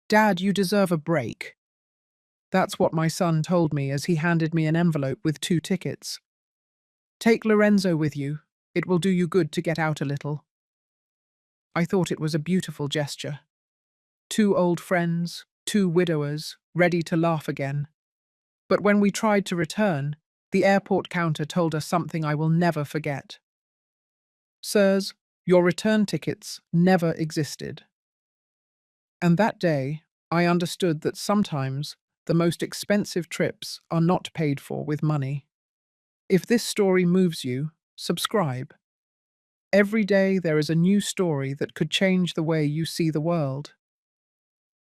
Dad, you deserve a break. That's what my son told me as he handed me an envelope with 2 tickets. Take Lorenzo with you. It will do you good to get out a little. I thought it was a beautiful gesture. 2 old friends, 2 widowers, ready to laugh again. But when we tried to return, the airport counter told us something I will never forget. Sirs, your return tickets never existed. And that day, I understood that sometimes the most expensive trips are not paid for with money. If this story moves you, subscribe. Every day there is a new story that could change the way you see the world.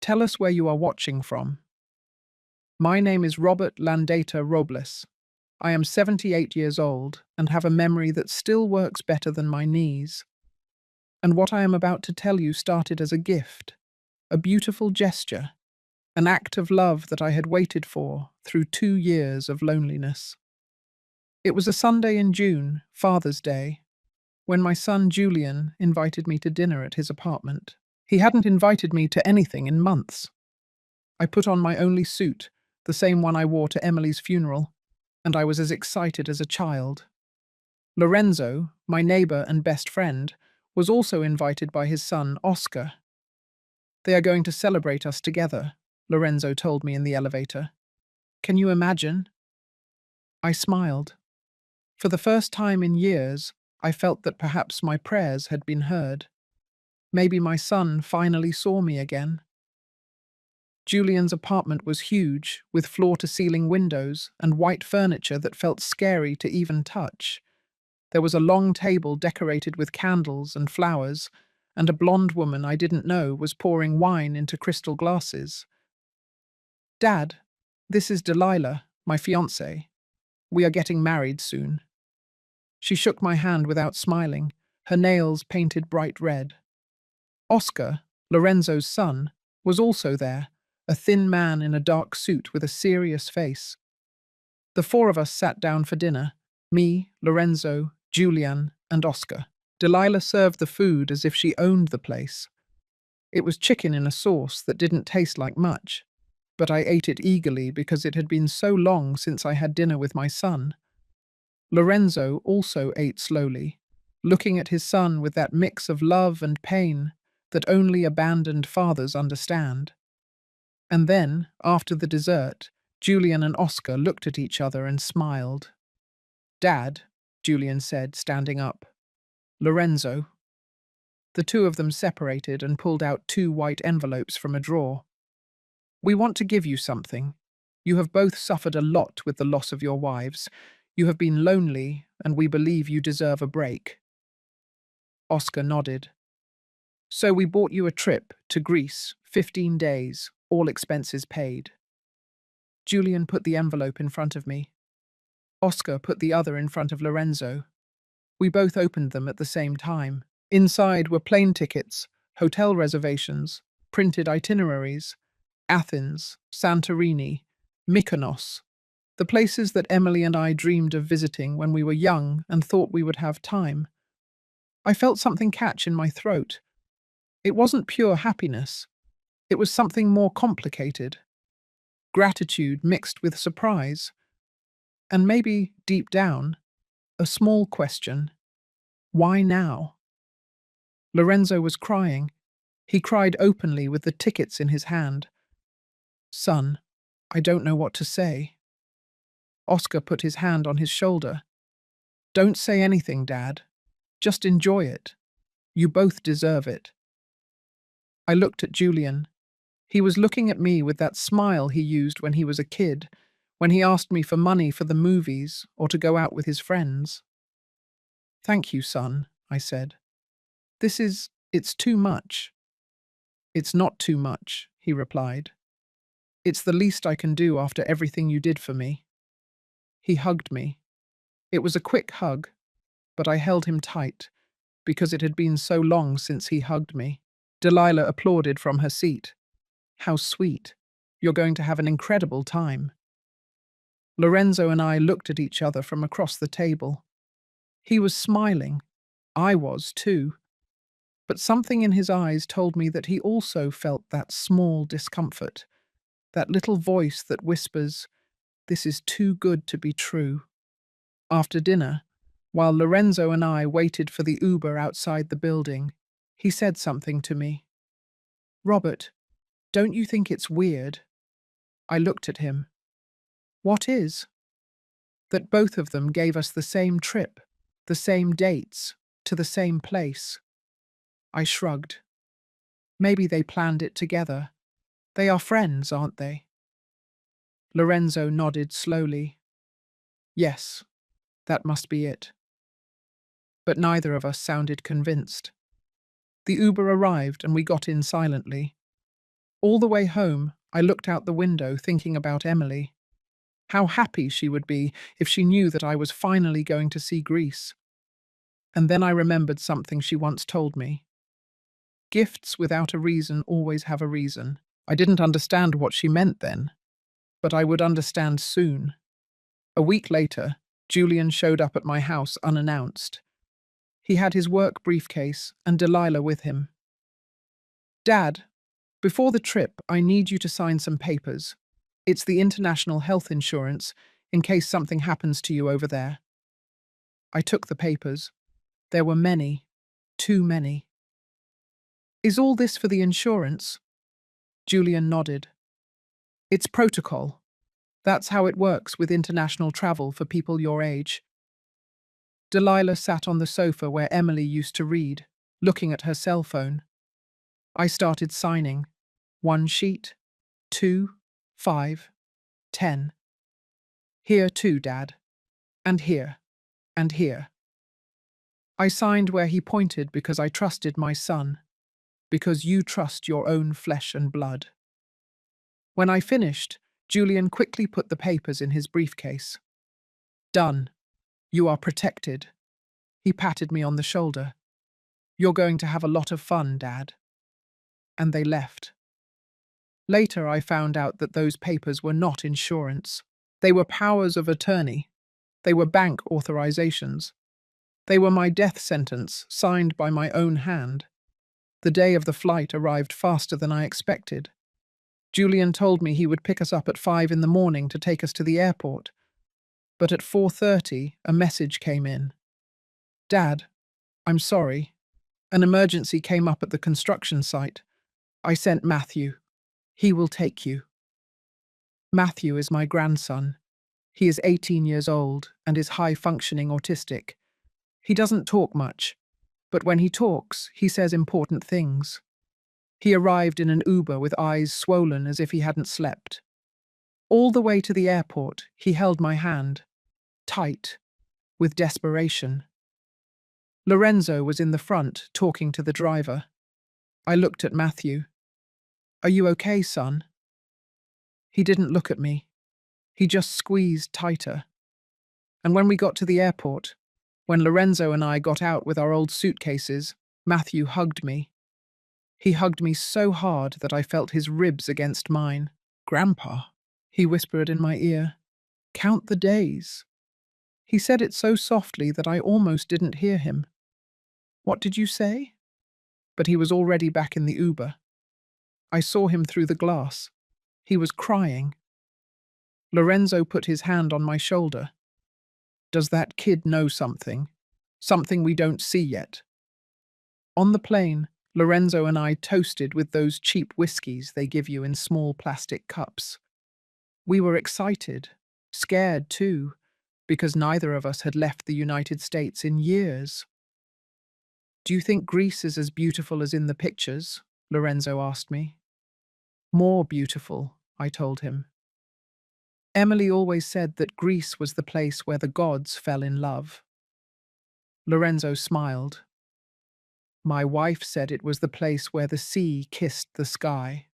Tell us where you are watching from. My name is Robert Landeta Robles. I am 78 years old and have a memory that still works better than my knees. And what I am about to tell you started as a gift, a beautiful gesture, an act of love that I had waited for through 2 years of loneliness. It was a Sunday in June, Father's Day, when my son Julian invited me to dinner at his apartment. He hadn't invited me to anything in months. I put on my only suit, the same one I wore to Emily's funeral, and I was as excited as a child. Lorenzo, my neighbor and best friend, was also invited by his son, Oscar. They are going to celebrate us together, Lorenzo told me in the elevator. Can you imagine? I smiled. For the first time in years, I felt that perhaps my prayers had been heard. Maybe my son finally saw me again. Julian's apartment was huge, with floor-to-ceiling windows and white furniture that felt scary to even touch. There was a long table decorated with candles and flowers, and a blonde woman I didn't know was pouring wine into crystal glasses. Dad, this is Delilah, my fiancée. We are getting married soon. She shook my hand without smiling, her nails painted bright red. Oscar, Lorenzo's son, was also there, a thin man in a dark suit with a serious face. The 4 of us sat down for dinner, me, Lorenzo, Julian, and Oscar. Delilah served the food as if she owned the place. It was chicken in a sauce that didn't taste like much, but I ate it eagerly because it had been so long since I had dinner with my son. Lorenzo also ate slowly, looking at his son with that mix of love and pain that only abandoned fathers understand. And then, after the dessert, Julian and Oscar looked at each other and smiled. Dad, Julian said, standing up. Lorenzo. The 2 of them separated and pulled out 2 white envelopes from a drawer. We want to give you something. You have both suffered a lot with the loss of your wives. You have been lonely, and we believe you deserve a break. Oscar nodded. So we bought you a trip to Greece, 15 days, all expenses paid. Julian put the envelope in front of me. Oscar put the other in front of Lorenzo. We both opened them at the same time. Inside were plane tickets, hotel reservations, printed itineraries, Athens, Santorini, Mykonos, the places that Emily and I dreamed of visiting when we were young and thought we would have time. I felt something catch in my throat. It wasn't pure happiness. It was something more complicated. Gratitude mixed with surprise. And maybe, deep down, a small question. Why now? Lorenzo was crying. He cried openly with the tickets in his hand. Son, I don't know what to say. Oscar put his hand on his shoulder. Don't say anything, Dad. Just enjoy it. You both deserve it. I looked at Julian. He was looking at me with that smile he used when he was a kid, when he asked me for money for the movies or to go out with his friends. Thank you, son, I said. It's too much. It's not too much, he replied. It's the least I can do after everything you did for me. He hugged me. It was a quick hug, but I held him tight, because it had been so long since he hugged me. Delilah applauded from her seat. How sweet. You're going to have an incredible time. Lorenzo and I looked at each other from across the table. He was smiling. I was, too. But something in his eyes told me that he also felt that small discomfort, that little voice that whispers, "This is too good to be true." After dinner, while Lorenzo and I waited for the Uber outside the building, he said something to me. "Robert, don't you think it's weird?" I looked at him. "What is?" "That both of them gave us the same trip, the same dates, to the same place." I shrugged. "Maybe they planned it together. They are friends, aren't they?" Lorenzo nodded slowly. "Yes, that must be it." But neither of us sounded convinced. The Uber arrived and we got in silently. All the way home, I looked out the window thinking about Emily. How happy she would be if she knew that I was finally going to see Greece. And then I remembered something she once told me. Gifts without a reason always have a reason. I didn't understand what she meant then, but I would understand soon. A week later, Julian showed up at my house unannounced. He had his work briefcase and Delilah with him. "Dad, before the trip, I need you to sign some papers. It's the international health insurance in case something happens to you over there." I took the papers. There were many, too many. "Is all this for the insurance?" Julian nodded. "It's protocol. That's how it works with international travel for people your age." Delilah sat on the sofa where Emily used to read, looking at her cell phone. I started signing. 1 sheet, 2, 5, 10. "Here too, Dad. And here. And here." I signed where he pointed because I trusted my son, because you trust your own flesh and blood. When I finished, Julian quickly put the papers in his briefcase. "Done. You are protected." He patted me on the shoulder. "You're going to have a lot of fun, Dad." And they left. Later, I found out that those papers were not insurance. They were powers of attorney. They were bank authorizations. They were my death sentence, signed by my own hand. The day of the flight arrived faster than I expected. Julian told me he would pick us up at 5 in the morning to take us to the airport. But at 4:30, a message came in. "Dad, I'm sorry. An emergency came up at the construction site. I sent Matthew. He will take you." Matthew is my grandson. He is 18 years old and is high-functioning autistic. He doesn't talk much, but when he talks, he says important things. He arrived in an Uber with eyes swollen as if he hadn't slept. All the way to the airport, he held my hand, tight, with desperation. Lorenzo was in the front, talking to the driver. I looked at Matthew. "Are you okay, son?" He didn't look at me. He just squeezed tighter. And when we got to the airport, when Lorenzo and I got out with our old suitcases, Matthew hugged me. He hugged me so hard that I felt his ribs against mine. "Grandpa," he whispered in my ear, "count the days." He said it so softly that I almost didn't hear him. "What did you say?" But he was already back in the Uber. I saw him through the glass. He was crying. Lorenzo put his hand on my shoulder. "Does that kid know something? Something we don't see yet?" On the plane, Lorenzo and I toasted with those cheap whiskies they give you in small plastic cups. We were excited, scared too, because neither of us had left the United States in years. "Do you think Greece is as beautiful as in the pictures?" Lorenzo asked me. "More beautiful," I told him. Emily always said that Greece was the place where the gods fell in love. Lorenzo smiled. "My wife said it was the place where the sea kissed the sky."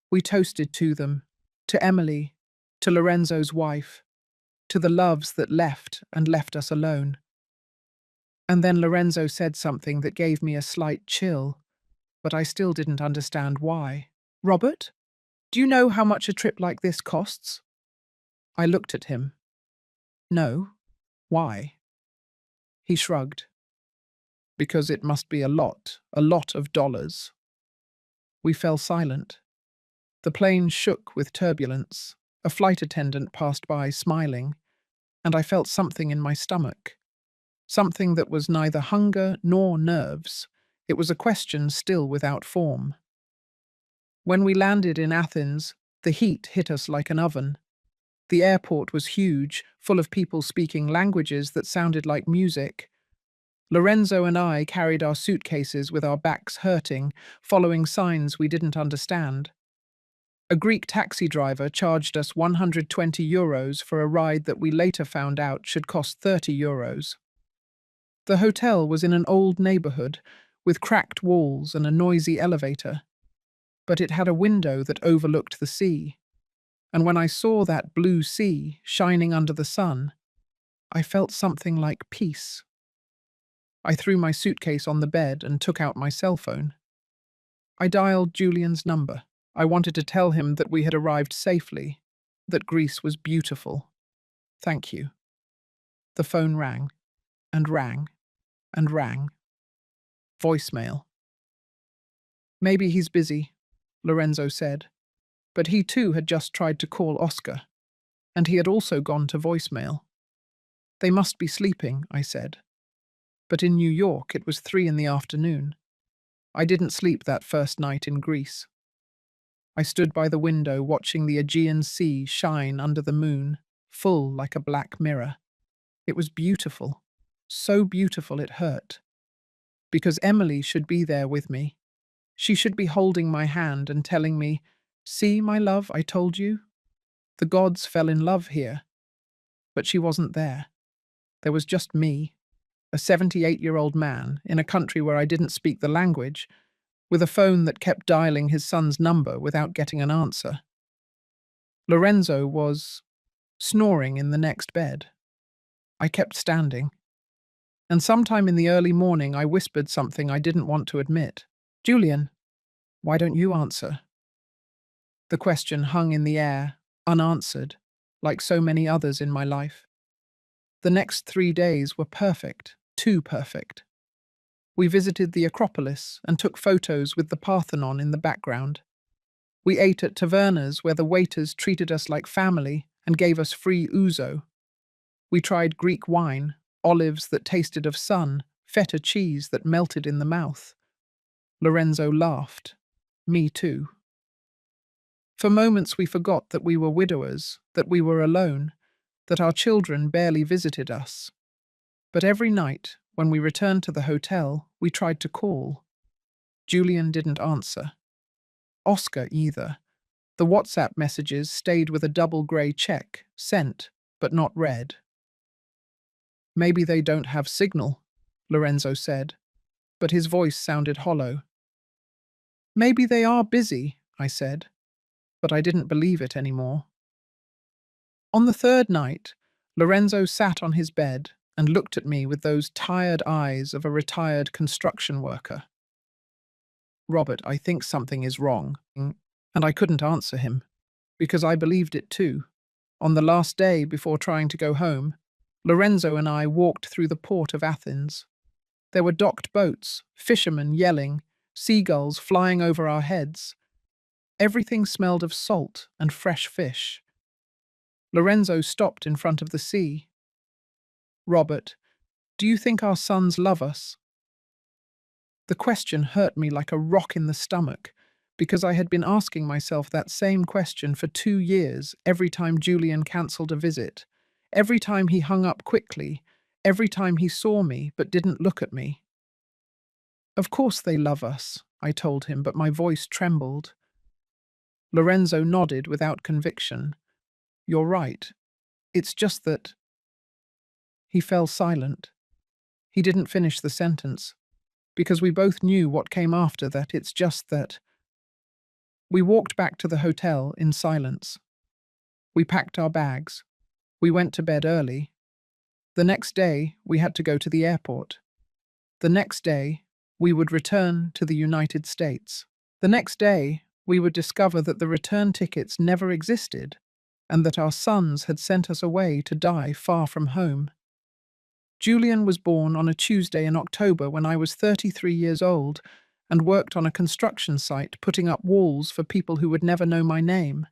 We toasted to them, to Emily, to Lorenzo's wife, to the loves that left and left us alone. And then Lorenzo said something that gave me a slight chill, but I still didn't understand why. "Robert, do you know how much a trip like this costs?" I looked at him. "No. Why?" He shrugged. because it must be a lot of dollars. We fell silent. The plane shook with turbulence. A flight attendant passed by, smiling, and I felt something in my stomach. Something that was neither hunger nor nerves. It was a question still without form. When we landed in Athens, the heat hit us like an oven. The airport was huge, full of people speaking languages that sounded like music. Lorenzo and I carried our suitcases with our backs hurting, following signs we didn't understand. A Greek taxi driver charged us €120 for a ride that we later found out should cost €30. The hotel was in an old neighborhood, with cracked walls and a noisy elevator. But it had a window that overlooked the sea. And when I saw that blue sea shining under the sun, I felt something like peace. I threw my suitcase on the bed and took out my cell phone. I dialed Julian's number. I wanted to tell him that we had arrived safely, that Greece was beautiful. Thank you. The phone rang, and rang, and rang. Voicemail. Maybe he's busy, Lorenzo said, but he too had just tried to call Oscar, and he had also gone to voicemail. They must be sleeping, I said. But in New York it was 3 in the afternoon. I didn't sleep that first night in Greece. I stood by the window watching the Aegean Sea shine under the moon, full like a black mirror. It was beautiful, so beautiful it hurt. Because Emily should be there with me. She should be holding my hand and telling me, "See, my love, I told you. The gods fell in love here." But she wasn't there. There was just me, a 78-year-old man in a country where I didn't speak the language, with a phone that kept dialing his son's number without getting an answer. Lorenzo was snoring in the next bed. I kept standing. And sometime in the early morning I whispered something I didn't want to admit. "Julian, why don't you answer?" The question hung in the air, unanswered, like so many others in my life. The next 3 days were perfect, too perfect. We visited the Acropolis and took photos with the Parthenon in the background. We ate at tavernas where the waiters treated us like family and gave us free ouzo. We tried Greek wine, olives that tasted of sun, feta cheese that melted in the mouth. Lorenzo laughed. Me too. For moments we forgot that we were widowers, that we were alone, that our children barely visited us. But every night, when we returned to the hotel, we tried to call. Julian didn't answer. Oscar either. The WhatsApp messages stayed with a double grey check, sent, but not read. "Maybe they don't have signal," Lorenzo said, but his voice sounded hollow. "Maybe they are busy," I said, but I didn't believe it anymore. On the third night, Lorenzo sat on his bed and looked at me with those tired eyes of a retired construction worker. "Robert, I think something is wrong," and I couldn't answer him, because I believed it too. On the last day before trying to go home, Lorenzo and I walked through the port of Athens. There were docked boats, fishermen yelling, seagulls flying over our heads. Everything smelled of salt and fresh fish. Lorenzo stopped in front of the sea. "Robert, do you think our sons love us?" The question hurt me like a rock in the stomach, because I had been asking myself that same question for 2 years every time Julian cancelled a visit, every time he hung up quickly, every time he saw me but didn't look at me. "Of course they love us," I told him, but my voice trembled. Lorenzo nodded without conviction. "You're right. It's just that—" He fell silent. He didn't finish the sentence, because we both knew what came after that. "It's just that—" We walked back to the hotel in silence. We packed our bags. We went to bed early. The next day, we had to go to the airport. The next day, we would return to the United States. The next day, we would discover that the return tickets never existed, and that our sons had sent us away to die far from home. Julian was born on a Tuesday in October when I was 33 years old and worked on a construction site putting up walls for people who would never know my name.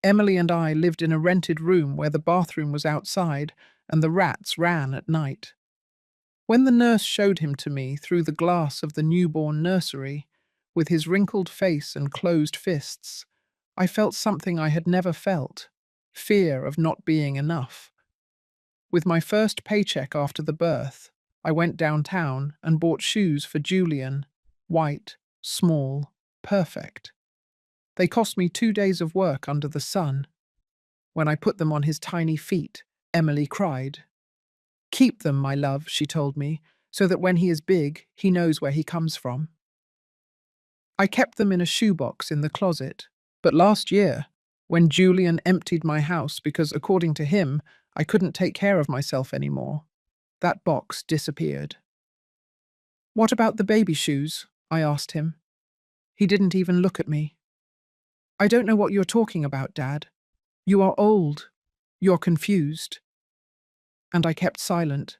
Emily and I lived in a rented room where the bathroom was outside and the rats ran at night. When the nurse showed him to me through the glass of the newborn nursery, with his wrinkled face and closed fists, I felt something I had never felt: fear of not being enough. With my first paycheck after the birth, I went downtown and bought shoes for Julian, white, small, perfect. They cost me 2 days of work under the sun. When I put them on his tiny feet, Emily cried. "Keep them, my love," she told me, "so that when he is big, he knows where he comes from." I kept them in a shoebox in the closet, but last year, when Julian emptied my house because, according to him, I couldn't take care of myself anymore, that box disappeared. "What about the baby shoes?" I asked him. He didn't even look at me. "I don't know what you're talking about, Dad. You are old. You're confused." And I kept silent,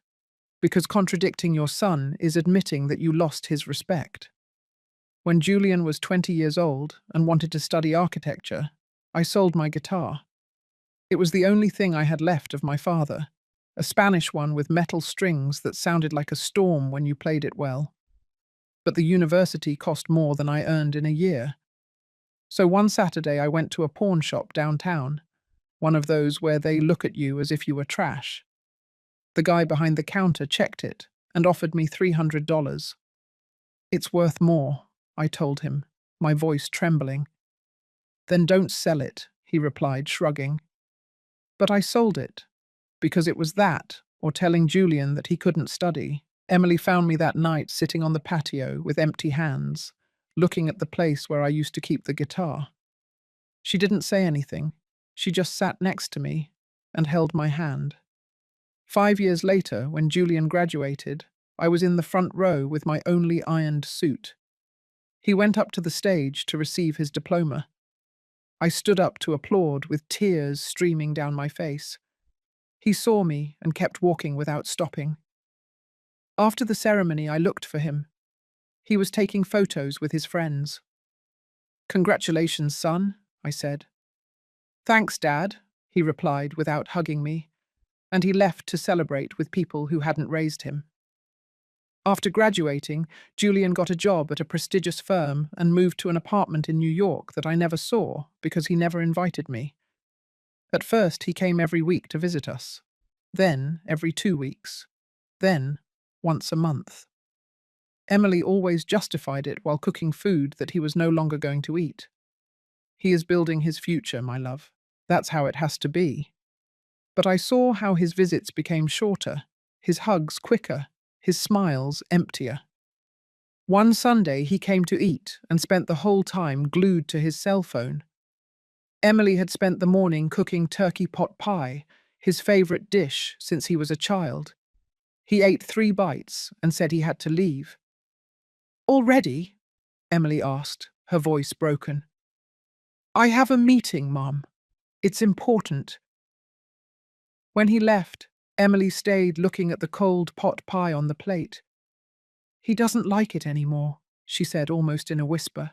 because contradicting your son is admitting that you lost his respect. When Julian was 20 years old and wanted to study architecture, I sold my guitar. It was the only thing I had left of my father, a Spanish one with metal strings that sounded like a storm when you played it well. But the university cost more than I earned in a year. So one Saturday I went to a pawn shop downtown, one of those where they look at you as if you were trash. The guy behind the counter checked it and offered me $300. "It's worth more," I told him, my voice trembling. "Then don't sell it," he replied, shrugging. But I sold it, because it was that, or telling Julian that he couldn't study. Emily found me that night sitting on the patio with empty hands, looking at the place where I used to keep the guitar. She didn't say anything. She just sat next to me and held my hand. 5 years later, when Julian graduated, I was in the front row with my only ironed suit. He went up to the stage to receive his diploma. I stood up to applaud with tears streaming down my face. He saw me and kept walking without stopping. After the ceremony, I looked for him. He was taking photos with his friends. "Congratulations, son," I said. "Thanks, Dad," he replied without hugging me, and he left to celebrate with people who hadn't raised him. After graduating, Julian got a job at a prestigious firm and moved to an apartment in New York that I never saw because he never invited me. At first, he came every week to visit us, then every 2 weeks, then once a month. Emily always justified it while cooking food that he was no longer going to eat. He is building his future, my love. That's how it has to be. But I saw how his visits became shorter, his hugs quicker, his smiles emptier. One Sunday he came to eat and spent the whole time glued to his cell phone. Emily had spent the morning cooking turkey pot pie, his favorite dish since he was a child. He ate 3 bites and said he had to leave. "Already?" Emily asked, her voice broken. "I have a meeting, Mom. It's important." When he left, Emily stayed looking at the cold pot pie on the plate. "He doesn't like it anymore," she said almost in a whisper.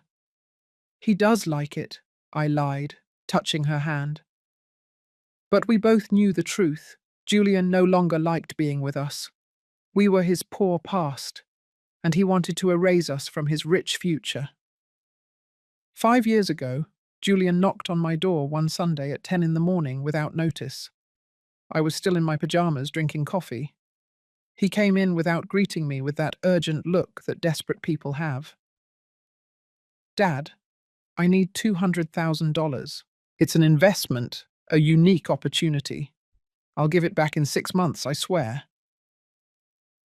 "He does like it," I lied, touching her hand. But we both knew the truth. Julian no longer liked being with us. We were his poor past, and he wanted to erase us from his rich future. 5 years ago, Julian knocked on my door one Sunday at 10 in the morning without notice. I was still in my pajamas drinking coffee. He came in without greeting me with that urgent look that desperate people have. "Dad, I need $200,000. It's an investment, a unique opportunity. I'll give it back in 6 months, I swear."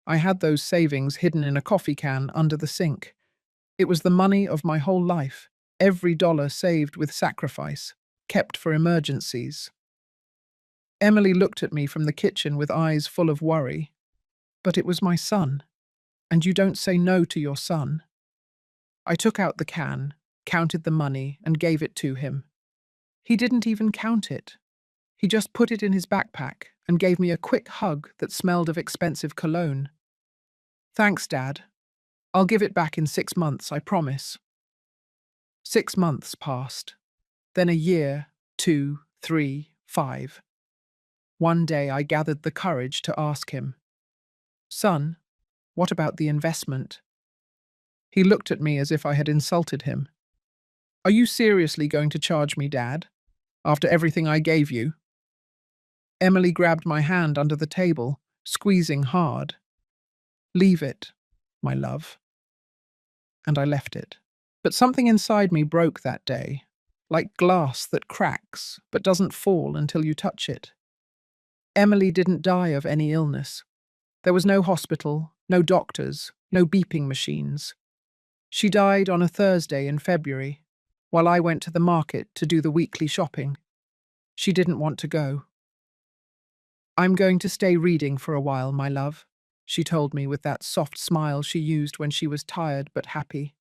I had those savings hidden in a coffee can under the sink. It was the money of my whole life, every dollar saved with sacrifice, kept for emergencies. Emily looked at me from the kitchen with eyes full of worry. "But it was my son, and you don't say no to your son." I took out the can, counted the money, and gave it to him. He didn't even count it. He just put it in his backpack and gave me a quick hug that smelled of expensive cologne. Thanks, Dad. I'll give it back in 6 months, I promise. 6 months passed. Then a year, 2, 3, 5. One day I gathered the courage to ask him, Son, what about the investment? He looked at me as if I had insulted him. Are you seriously going to charge me, Dad? After everything I gave you? Emily grabbed my hand under the table, squeezing hard. Leave it, my love. And I left it. But something inside me broke that day, like glass that cracks but doesn't fall until you touch it. Emily didn't die of any illness. There was no hospital, no doctors, no beeping machines. She died on a Thursday in February, while I went to the market to do the weekly shopping. She didn't want to go. I'm going to stay reading for a while, my love, she told me with that soft smile she used when she was tired but happy.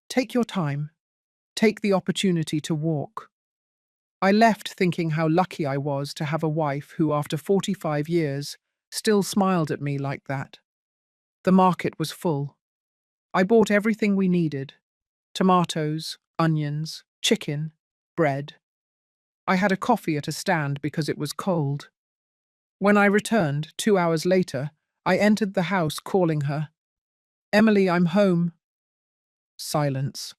Take your time. Take the opportunity to walk. I left thinking how lucky I was to have a wife who, after 45 years, still smiled at me like that. The market was full. I bought everything we needed: tomatoes, onions, chicken, bread. I had a coffee at a stand because it was cold. When I returned, 2 hours later, I entered the house calling her. Emily, I'm home. Silence.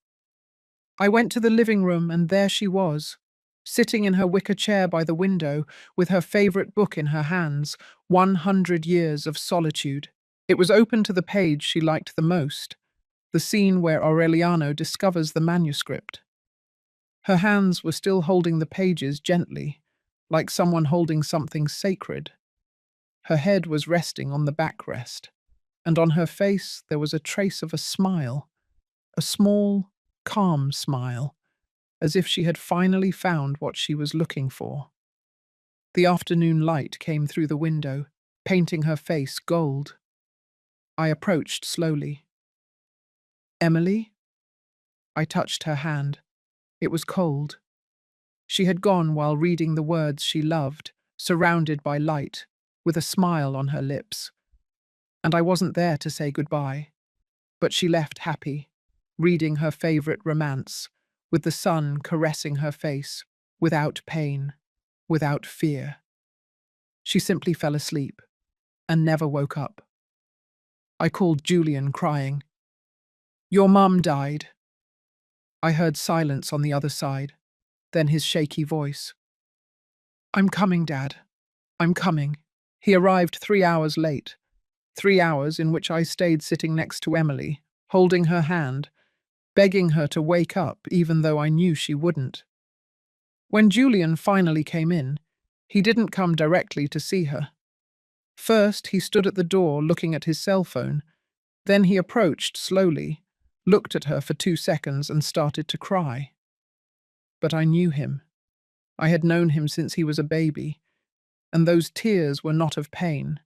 I went to the living room and there she was, sitting in her wicker chair by the window with her favorite book in her hands, 100 Years of Solitude. It was open to the page she liked the most, the scene where Aureliano discovers the manuscript. Her hands were still holding the pages gently, like someone holding something sacred. Her head was resting on the backrest, and on her face there was a trace of a smile, a small, calm smile, as if she had finally found what she was looking for. The afternoon light came through the window, painting her face gold. I approached slowly. Emily? I touched her hand. It was cold. She had gone while reading the words she loved, surrounded by light, with a smile on her lips. And I wasn't there to say goodbye. But she left happy, reading her favorite romance, with the sun caressing her face, without pain, without fear. She simply fell asleep, and never woke up. I called Julian, crying, Your mum died. I heard silence on the other side, then his shaky voice. I'm coming, Dad. I'm coming. He arrived 3 hours late. 3 hours in which I stayed sitting next to Emily, holding her hand, begging her to wake up even though I knew she wouldn't. When Julian finally came in, he didn't come directly to see her. First, he stood at the door looking at his cell phone. Then he approached slowly, looked at her for 2 seconds and started to cry. But I knew him. I had known him since he was a baby, and those tears were not of pain.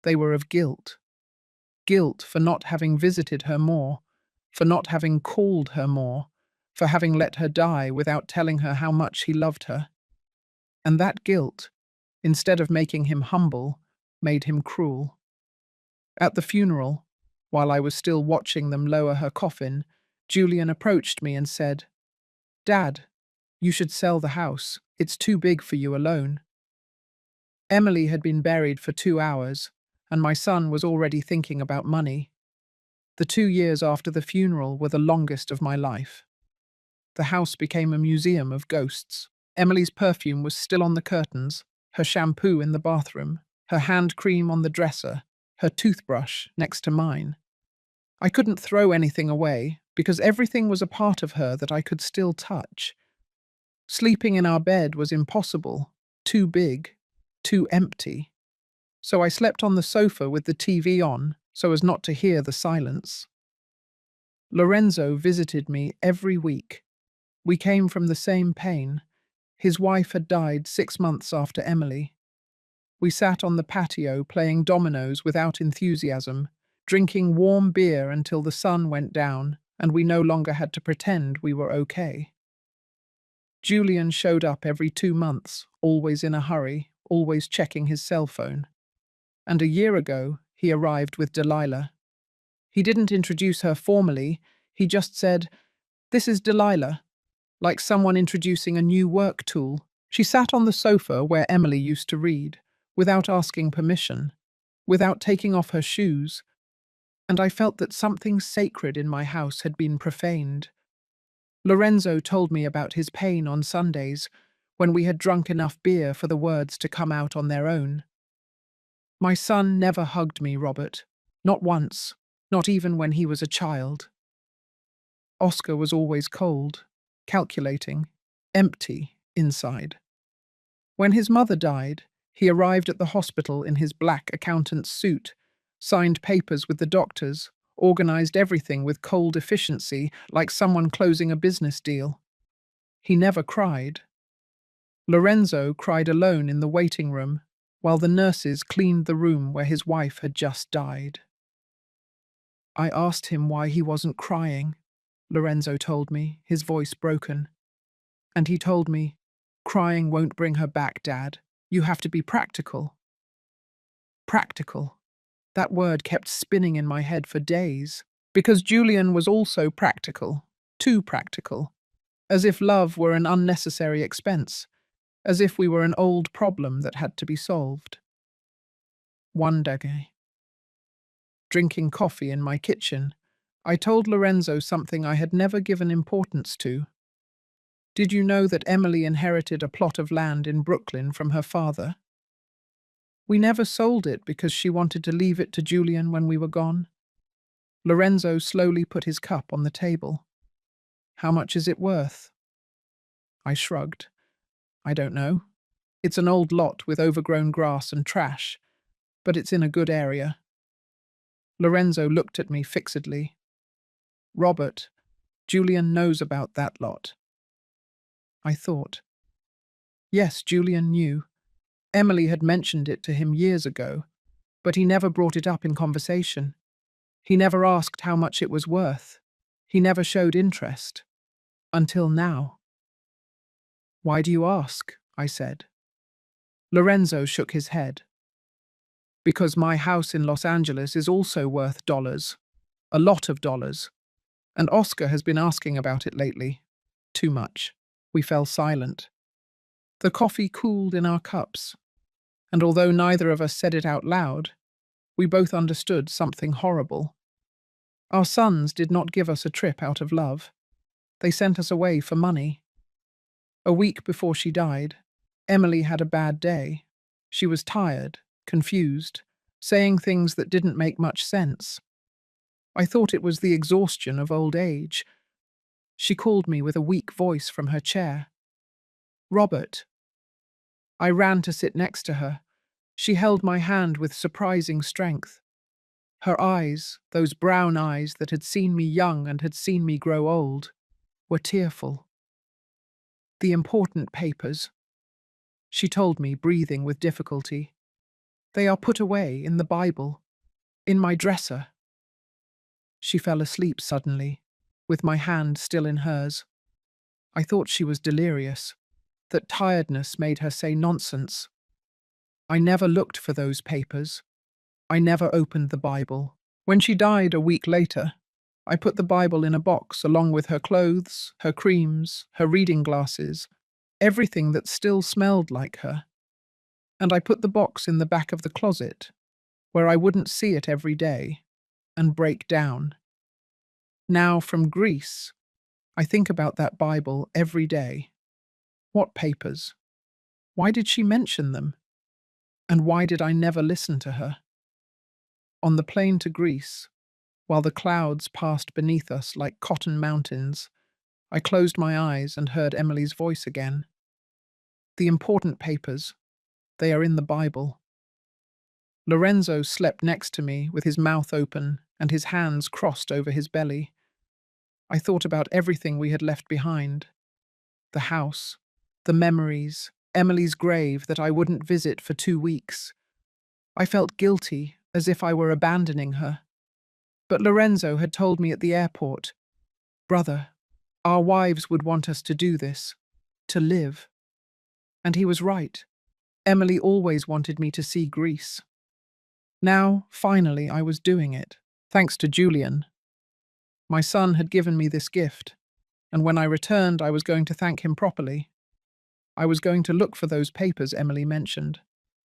They were of guilt. Guilt for not having visited her more, for not having called her more, for having let her die without telling her how much he loved her. And that guilt, instead of making him humble, made him cruel. At the funeral, while I was still watching them lower her coffin, Julian approached me and said, Dad, you should sell the house. It's too big for you alone. Emily had been buried for 2 hours, and my son was already thinking about money. The 2 years after the funeral were the longest of my life. The house became a museum of ghosts. Emily's perfume was still on the curtains, her shampoo in the bathroom, her hand cream on the dresser, her toothbrush next to mine. I couldn't throw anything away because everything was a part of her that I could still touch. Sleeping in our bed was impossible, too big, too empty. So I slept on the sofa with the TV on so as not to hear the silence. Lorenzo visited me every week. We came from the same pain. His wife had died 6 months after Emily. We sat on the patio playing dominoes without enthusiasm, drinking warm beer until the sun went down and we no longer had to pretend we were okay. Julian showed up every 2 months, always in a hurry, always checking his cell phone. And a year ago, he arrived with Delilah. He didn't introduce her formally, he just said, "This is Delilah," like someone introducing a new work tool. She sat on the sofa where Emily used to read, without asking permission, without taking off her shoes, and I felt that something sacred in my house had been profaned. Lorenzo told me about his pain on Sundays, when we had drunk enough beer for the words to come out on their own. My son never hugged me, Robert. Not once, not even when he was a child. Oscar was always cold, calculating, empty inside. When his mother died, he arrived at the hospital in his black accountant's suit, signed papers with the doctors, organized everything with cold efficiency, like someone closing a business deal. He never cried. Lorenzo cried alone in the waiting room, while the nurses cleaned the room where his wife had just died. I asked him why he wasn't crying, Lorenzo told me, his voice broken. And he told me, "Crying won't bring her back, Dad. You have to be practical." Practical. That word kept spinning in my head for days, because Julian was also practical, too practical, as if love were an unnecessary expense, as if we were an old problem that had to be solved. One day, drinking coffee in my kitchen, I told Lorenzo something I had never given importance to. Did you know that Emily inherited a plot of land in Brooklyn from her father? We never sold it because she wanted to leave it to Julian when we were gone. Lorenzo slowly put his cup on the table. How much is it worth? I shrugged. I don't know. It's an old lot with overgrown grass and trash, but it's in a good area. Lorenzo looked at me fixedly. Robert, Julian knows about that lot. I thought. Yes, Julian knew. Emily had mentioned it to him years ago, but he never brought it up in conversation. He never asked how much it was worth. He never showed interest. Until now. Why do you ask? I said. Lorenzo shook his head. Because my house in Los Angeles is also worth dollars. A lot of dollars. And Oscar has been asking about it lately. Too much. We fell silent. The coffee cooled in our cups, and although neither of us said it out loud, we both understood something horrible. Our sons did not give us a trip out of love. They sent us away for money. A week before she died, Emily had a bad day. She was tired, confused, saying things that didn't make much sense. I thought it was the exhaustion of old age. She called me with a weak voice from her chair. Robert. I ran to sit next to her. She held my hand with surprising strength. Her eyes, those brown eyes that had seen me young and had seen me grow old, were tearful. The important papers, she told me, breathing with difficulty. They are put away in the Bible, in my dresser. She fell asleep suddenly, with my hand still in hers. I thought she was delirious, that tiredness made her say nonsense. I never looked for those papers. I never opened the Bible. When she died a week later, I put the Bible in a box along with her clothes, her creams, her reading glasses, everything that still smelled like her. And I put the box in the back of the closet, where I wouldn't see it every day, and break down. Now, from Greece, I think about that Bible every day. What papers? Why did she mention them? And why did I never listen to her? On the plane to Greece, while the clouds passed beneath us like cotton mountains, I closed my eyes and heard Emily's voice again. The important papers, they are in the Bible. Lorenzo slept next to me with his mouth open and his hands crossed over his belly. I thought about everything we had left behind. The house, the memories, Emily's grave that I wouldn't visit for 2 weeks. I felt guilty, as if I were abandoning her. But Lorenzo had told me at the airport, "Brother, our wives would want us to do this, to live." And he was right. Emily always wanted me to see Greece. Now, finally, I was doing it, thanks to Julian. My son had given me this gift, and when I returned, I was going to thank him properly. I was going to look for those papers Emily mentioned.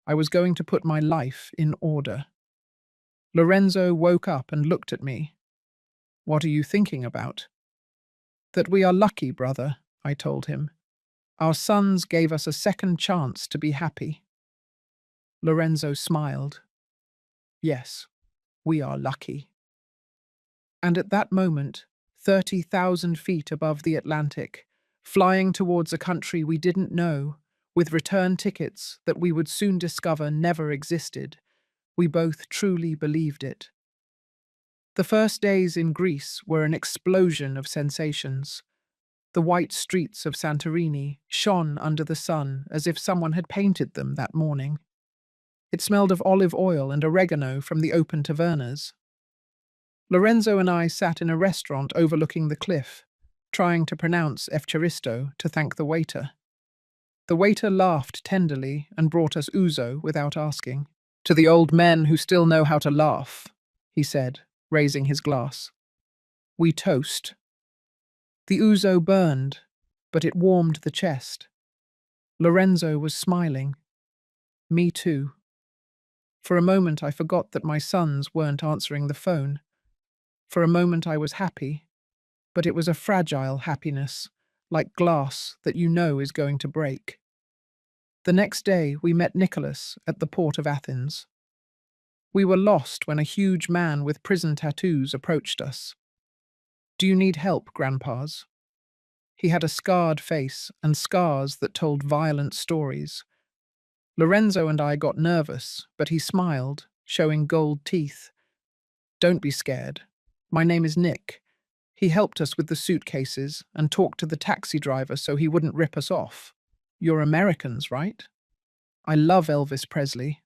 I was going to put my life in order. Lorenzo woke up and looked at me. "What are you thinking about?" "That we are lucky, brother," I told him. "Our sons gave us a second chance to be happy." Lorenzo smiled. "Yes, we are lucky." And at that moment, 30,000 feet above the Atlantic, flying towards a country we didn't know, with return tickets that we would soon discover never existed, we both truly believed it. The first days in Greece were an explosion of sensations. The white streets of Santorini shone under the sun as if someone had painted them that morning. It smelled of olive oil and oregano from the open tavernas. Lorenzo and I sat in a restaurant overlooking the cliff, trying to pronounce Efcharisto to thank the waiter. The waiter laughed tenderly and brought us ouzo without asking. "To the old men who still know how to laugh," he said, raising his glass. We toast. The ouzo burned, but it warmed the chest. Lorenzo was smiling. Me too. For a moment I forgot that my sons weren't answering the phone. For a moment I was happy, but it was a fragile happiness, like glass that you know is going to break. The next day we met Nicholas at the port of Athens. We were lost when a huge man with prison tattoos approached us. "Do you need help, grandpas?" He had a scarred face and scars that told violent stories. Lorenzo and I got nervous, but he smiled, showing gold teeth. "Don't be scared. My name is Nick." He helped us with the suitcases and talked to the taxi driver so he wouldn't rip us off. "You're Americans, right?" "I love Elvis Presley.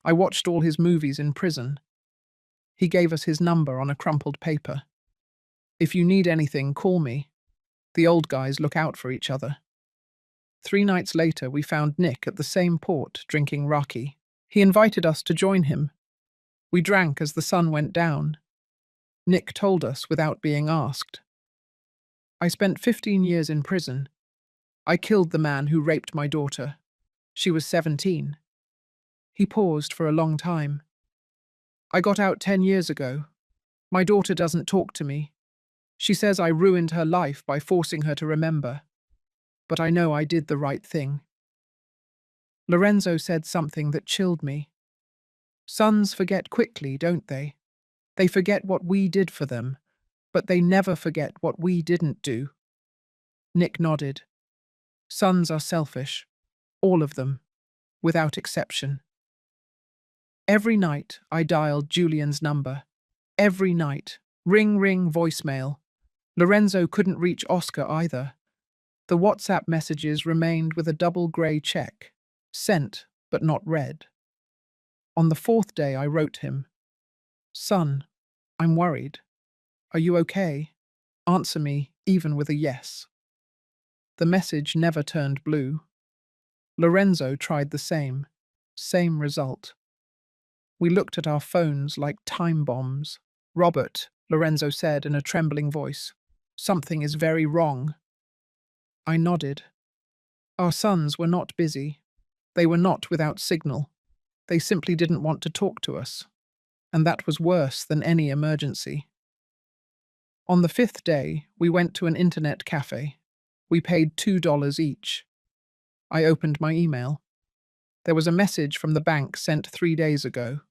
I watched all his movies in prison." He gave us his number on a crumpled paper. "If you need anything, call me." The old guys look out for each other. 3 nights later, we found Nick at the same port drinking raki. He invited us to join him. We drank as the sun went down. Nick told us without being asked. "I spent 15 years in prison. I killed the man who raped my daughter. She was 17. He paused for a long time. "I got out 10 years ago. My daughter doesn't talk to me. She says I ruined her life by forcing her to remember. But I know I did the right thing." Lorenzo said something that chilled me. Sons forget quickly, don't they? They forget what we did for them, but they never forget what we didn't do. Nick nodded. Sons are selfish. All of them. Without exception. Every night I dialed Julian's number. Every night. Ring, ring, voicemail. Lorenzo couldn't reach Oscar either. The WhatsApp messages remained with a double grey check. Sent, but not read. On the 4th day I wrote him. "Son, I'm worried. Are you okay? Answer me, even with a yes." The message never turned blue. Lorenzo tried the same. Same result. We looked at our phones like time bombs. "Robert," Lorenzo said in a trembling voice, "something is very wrong." I nodded. Our sons were not busy. They were not without signal. They simply didn't want to talk to us. And that was worse than any emergency. On the 5th day, we went to an internet cafe. We paid $2 each. I opened my email. There was a message from the bank sent 3 days ago.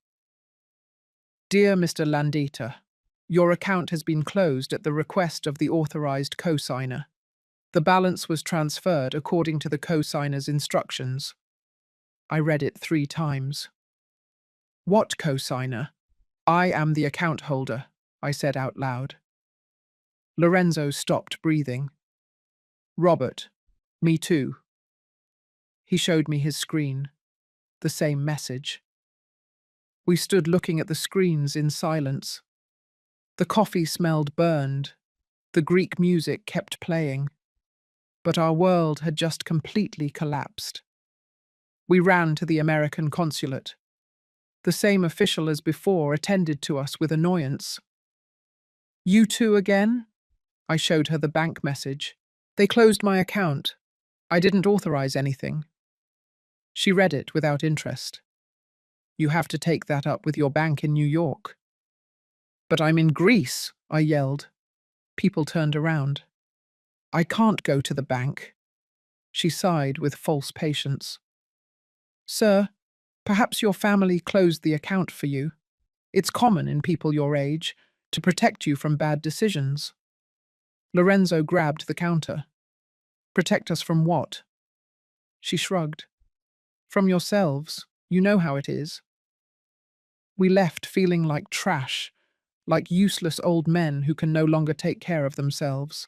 "Dear Mr. Landita, your account has been closed at the request of the authorized co-signer. The balance was transferred according to the co-signer's instructions." I read it 3 times. "What co-signer?" "I am the account holder," I said out loud. Lorenzo stopped breathing. "Robert, me too." He showed me his screen. The same message. We stood looking at the screens in silence. The coffee smelled burned. The Greek music kept playing. But our world had just completely collapsed. We ran to the American consulate. The same official as before attended to us with annoyance. You two again? I showed her the bank message. They closed my account. I didn't authorize anything. She read it without interest. You have to take that up with your bank in New York. But I'm in Greece, I yelled. People turned around. I can't go to the bank. She sighed with false patience. Sir, perhaps your family closed the account for you. It's common in people your age to protect you from bad decisions. Lorenzo grabbed the counter. Protect us from what? She shrugged. From yourselves. You know how it is. We left feeling like trash, like useless old men who can no longer take care of themselves.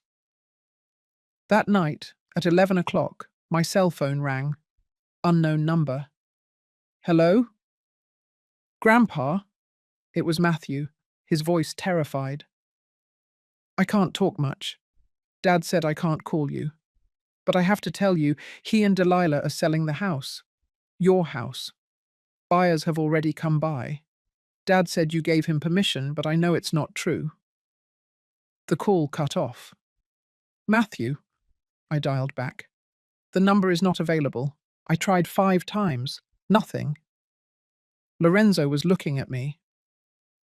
That night, at 11 o'clock, my cell phone rang. Unknown number. Hello? Grandpa? It was Matthew, his voice terrified. I can't talk much. Dad said I can't call you. But I have to tell you, he and Delilah are selling the house. Your house. Buyers have already come by. Dad said you gave him permission, but I know it's not true. The call cut off. Matthew? I dialed back. The number is not available. I tried 5 times. Nothing. Lorenzo was looking at me.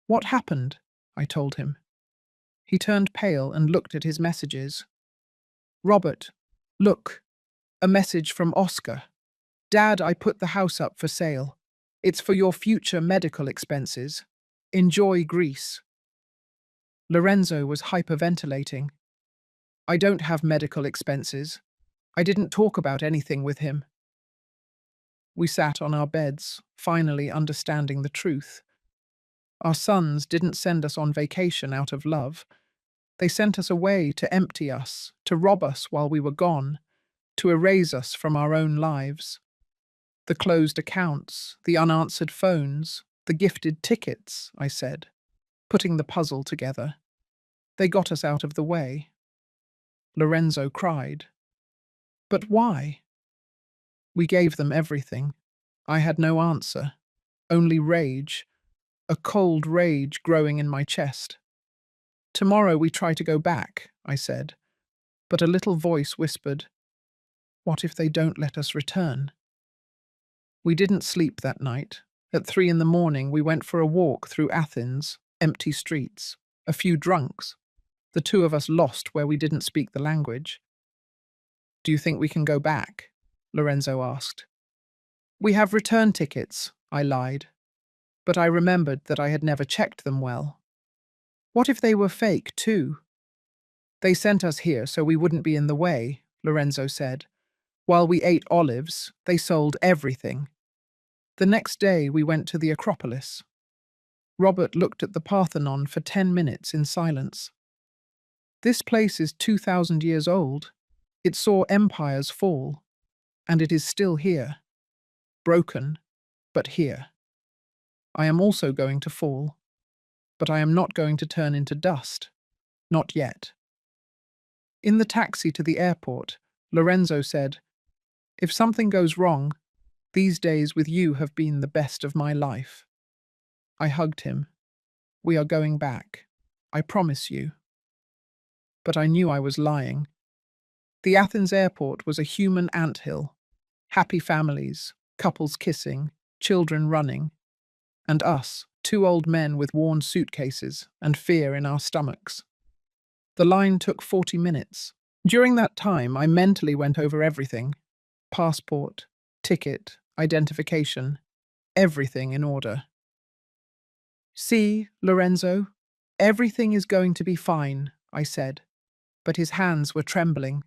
What happened? I told him. He turned pale and looked at his messages. Robert, look. A message from Oscar. Dad, I put the house up for sale. It's for your future medical expenses. Enjoy Greece. Lorenzo was hyperventilating. I don't have medical expenses. I didn't talk about anything with him. We sat on our beds, finally understanding the truth. Our sons didn't send us on vacation out of love. They sent us away to empty us, to rob us while we were gone, to erase us from our own lives. The closed accounts, the unanswered phones, the gifted tickets, I said, putting the puzzle together. They got us out of the way. Lorenzo cried. But why? We gave them everything. I had no answer, only rage, a cold rage growing in my chest. Tomorrow we try to go back, I said, but a little voice whispered, what if they don't let us return? We didn't sleep that night. At 3 in the morning we went for a walk through Athens, empty streets, a few drunks. The two of us lost where we didn't speak the language. Do you think we can go back? Lorenzo asked. We have return tickets, I lied. But I remembered that I had never checked them well. What if they were fake, too? They sent us here so we wouldn't be in the way, Lorenzo said. While we ate olives, they sold everything. The next day we went to the Acropolis. Robert looked at the Parthenon for 10 minutes in silence. This place is 2,000 years old. It saw empires fall, and it is still here. Broken, but here. I am also going to fall, but I am not going to turn into dust. Not yet. In the taxi to the airport, Lorenzo said, if something goes wrong, these days with you have been the best of my life. I hugged him. We are going back. I promise you. But I knew I was lying. The Athens airport was a human anthill. Happy families, couples kissing, children running. And us, 2 old men with worn suitcases and fear in our stomachs. The line took 40 minutes. During that time, I mentally went over everything. Passport, ticket, identification, everything in order. See, Lorenzo, everything is going to be fine, I said, but his hands were trembling.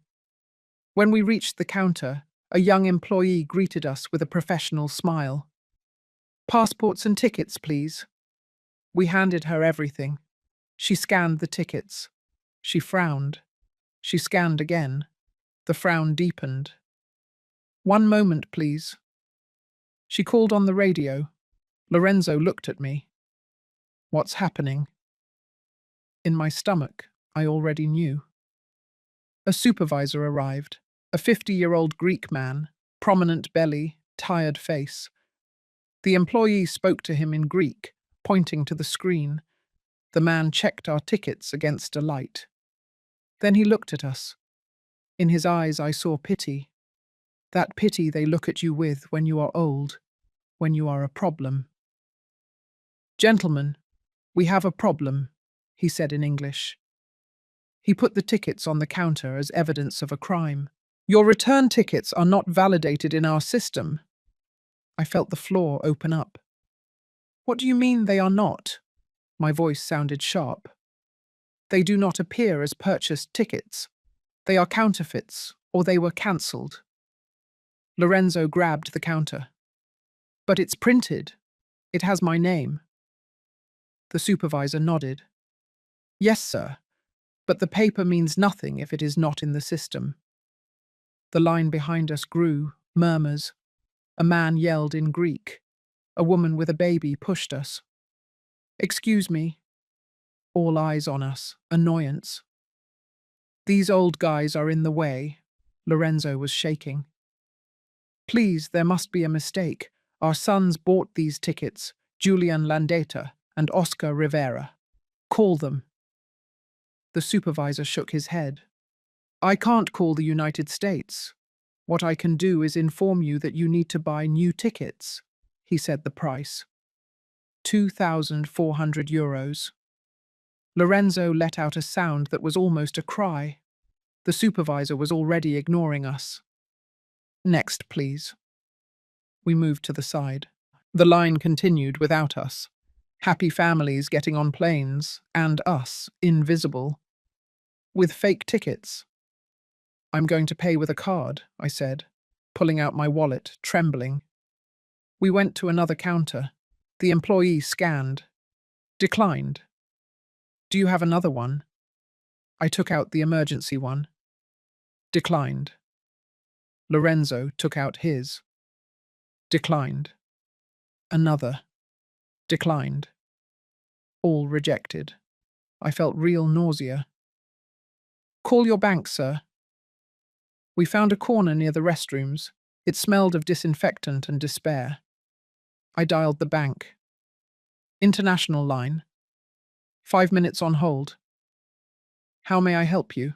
When we reached the counter, a young employee greeted us with a professional smile. Passports and tickets, please. We handed her everything. She scanned the tickets. She frowned. She scanned again. The frown deepened. 1 moment, please. She called on the radio. Lorenzo looked at me. What's happening? In my stomach, I already knew. A supervisor arrived, a 50-year-old Greek man, prominent belly, tired face. The employee spoke to him in Greek, pointing to the screen. The man checked our tickets against a light. Then he looked at us. In his eyes I saw pity. That pity they look at you with when you are old, when you are a problem. "Gentlemen, we have a problem," he said in English. He put the tickets on the counter as evidence of a crime. "Your return tickets are not validated in our system." I felt the floor open up. "What do you mean they are not?" My voice sounded sharp. "They do not appear as purchased tickets. They are counterfeits, or they were cancelled." Lorenzo grabbed the counter. "But it's printed. It has my name." The supervisor nodded. "Yes, sir, but the paper means nothing if it is not in the system." The line behind us grew, murmurs. A man yelled in Greek. A woman with a baby pushed us. "Excuse me." All eyes on us, annoyance. "These old guys are in the way." Lorenzo was shaking. "Please, there must be a mistake. Our sons bought these tickets, Julian Landeta and Oscar Rivera. Call them." The supervisor shook his head. "I can't call the United States. What I can do is inform you that you need to buy new tickets." He said the price. €2,400. Lorenzo let out a sound that was almost a cry. The supervisor was already ignoring us. "Next, please." We moved to the side. The line continued without us. Happy families getting on planes, and us, invisible. With fake tickets. "I'm going to pay with a card," I said, pulling out my wallet, trembling. We went to another counter. The employee scanned. Declined. "Do you have another one?" I took out the emergency one. Declined. Lorenzo took out his. Declined. Another. Declined. All rejected. I felt real nausea. "Call your bank, sir." We found a corner near the restrooms. It smelled of disinfectant and despair. I dialed the bank. "International line. 5 minutes on hold." "How may I help you?"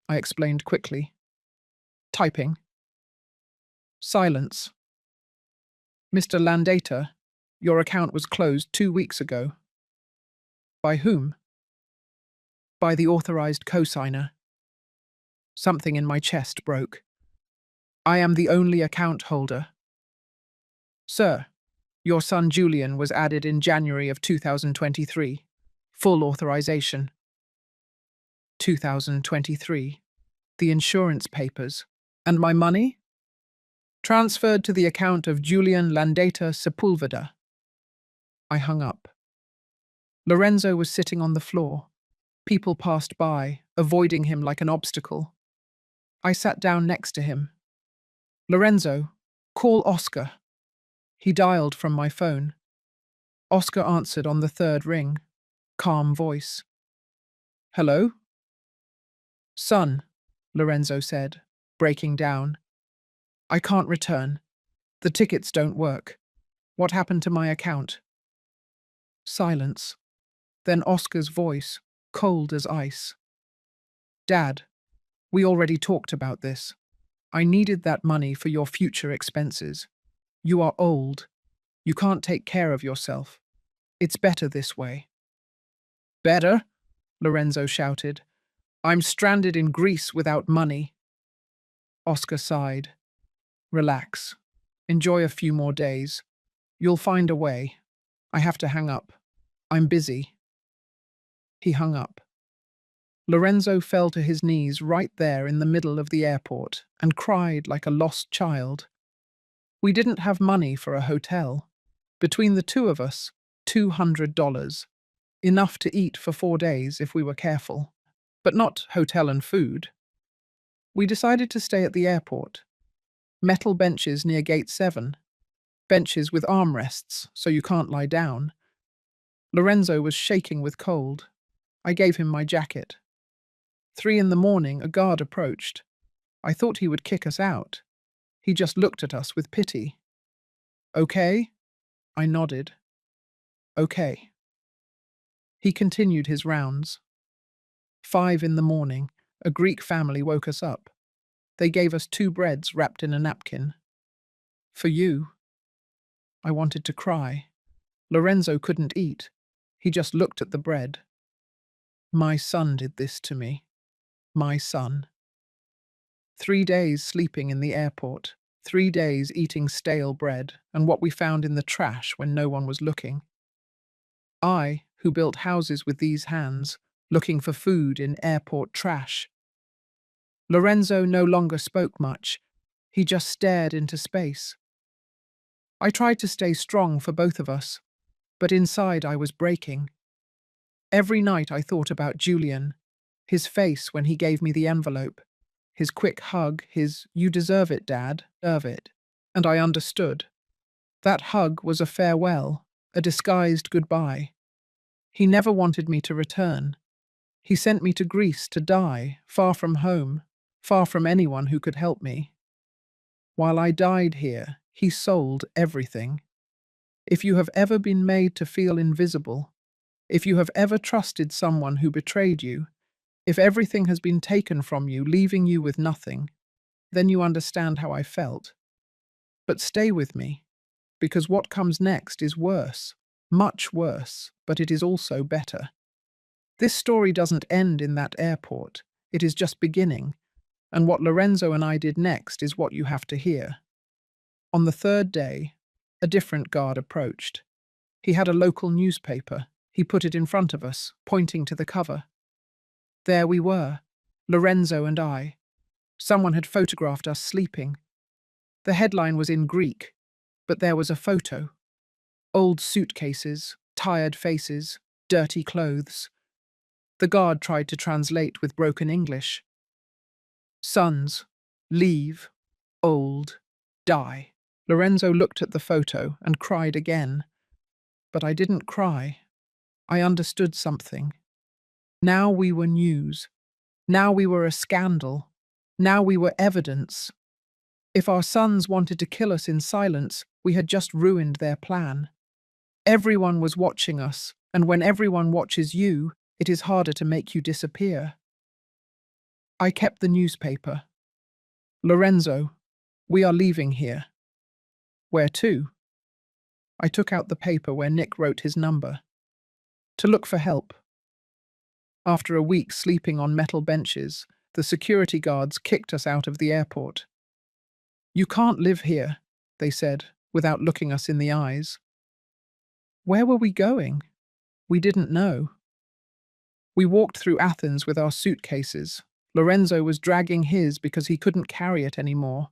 I explained quickly. Typing. Silence. "Mr. Landeta, your account was closed 2 weeks ago." "By whom?" "By the authorized cosigner." Something in my chest broke. "I am the only account holder." "Sir, your son Julian was added in January of 2023. Full authorization." 2023. The insurance papers. And my money? "Transferred to the account of Julian Landeta Sepulveda." I hung up. Lorenzo was sitting on the floor. People passed by, avoiding him like an obstacle. I sat down next to him. "Lorenzo, call Oscar." He dialed from my phone. Oscar answered on the third ring. Calm voice. "Hello?" "Son," Lorenzo said, breaking down. "I can't return. The tickets don't work. What happened to my account?" Silence. Then Oscar's voice, cold as ice. "Dad, we already talked about this. I needed that money for your future expenses. You are old. You can't take care of yourself. It's better this way." "Better?" Lorenzo shouted. "I'm stranded in Greece without money." Oscar sighed. "Relax. Enjoy a few more days. You'll find a way. I have to hang up. I'm busy." He hung up. Lorenzo fell to his knees right there in the middle of the airport and cried like a lost child. We didn't have money for a hotel. Between the two of us, $200. Enough to eat for 4 days if we were careful. But not hotel and food. We decided to stay at the airport. Metal benches near Gate 7. Benches with armrests, so you can't lie down. Lorenzo was shaking with cold. I gave him my jacket. 3 in the morning, a guard approached. I thought he would kick us out. He just looked at us with pity. Okay? I nodded. Okay. He continued his rounds. 5 in the morning, a Greek family woke us up. They gave us 2 breads wrapped in a napkin. For you. I wanted to cry. Lorenzo couldn't eat. He just looked at the bread. My son did this to me. My son. 3 days sleeping in the airport. 3 days eating stale bread and what we found in the trash when no one was looking. I, who built houses with these hands, looking for food in airport trash. Lorenzo no longer spoke much. He just stared into space. I tried to stay strong for both of us, but inside I was breaking. Every night I thought about Julian, his face when he gave me the envelope, his quick hug, his "You deserve it, Dad, deserve it." And I understood. That hug was a farewell, a disguised goodbye. He never wanted me to return. He sent me to Greece to die, far from home, far from anyone who could help me. While I died here, he sold everything. If you have ever been made to feel invisible, if you have ever trusted someone who betrayed you, if everything has been taken from you, leaving you with nothing, then you understand how I felt. But stay with me, because what comes next is worse, much worse, but it is also better. This story doesn't end in that airport, it is just beginning, and what Lorenzo and I did next is what you have to hear. On the 3rd day, a different guard approached. He had a local newspaper. He put it in front of us, pointing to the cover. There we were, Lorenzo and I. Someone had photographed us sleeping. The headline was in Greek, but there was a photo. Old suitcases, tired faces, dirty clothes. The guard tried to translate with broken English. Sons, leave, old, die. Lorenzo looked at the photo and cried again. But I didn't cry. I understood something. Now we were news. Now we were a scandal. Now we were evidence. If our sons wanted to kill us in silence, we had just ruined their plan. Everyone was watching us, and when everyone watches you, it is harder to make you disappear. I kept the newspaper. Lorenzo, we are leaving here. Where to? I took out the paper where Nick wrote his number. To look for help. After a week sleeping on metal benches, the security guards kicked us out of the airport. You can't live here, they said, without looking us in the eyes. Where were we going? We didn't know. We walked through Athens with our suitcases. Lorenzo was dragging his because he couldn't carry it anymore.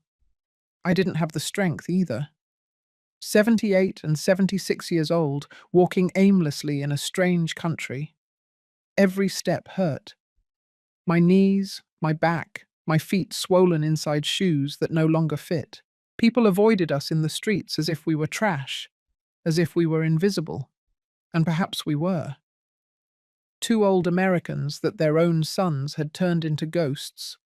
I didn't have the strength either. 78 and 76 years old, walking aimlessly in a strange country. Every step hurt. My knees, my back, my feet swollen inside shoes that no longer fit. People avoided us in the streets as if we were trash, as if we were invisible. And perhaps we were. 2 old Americans that their own sons had turned into ghosts.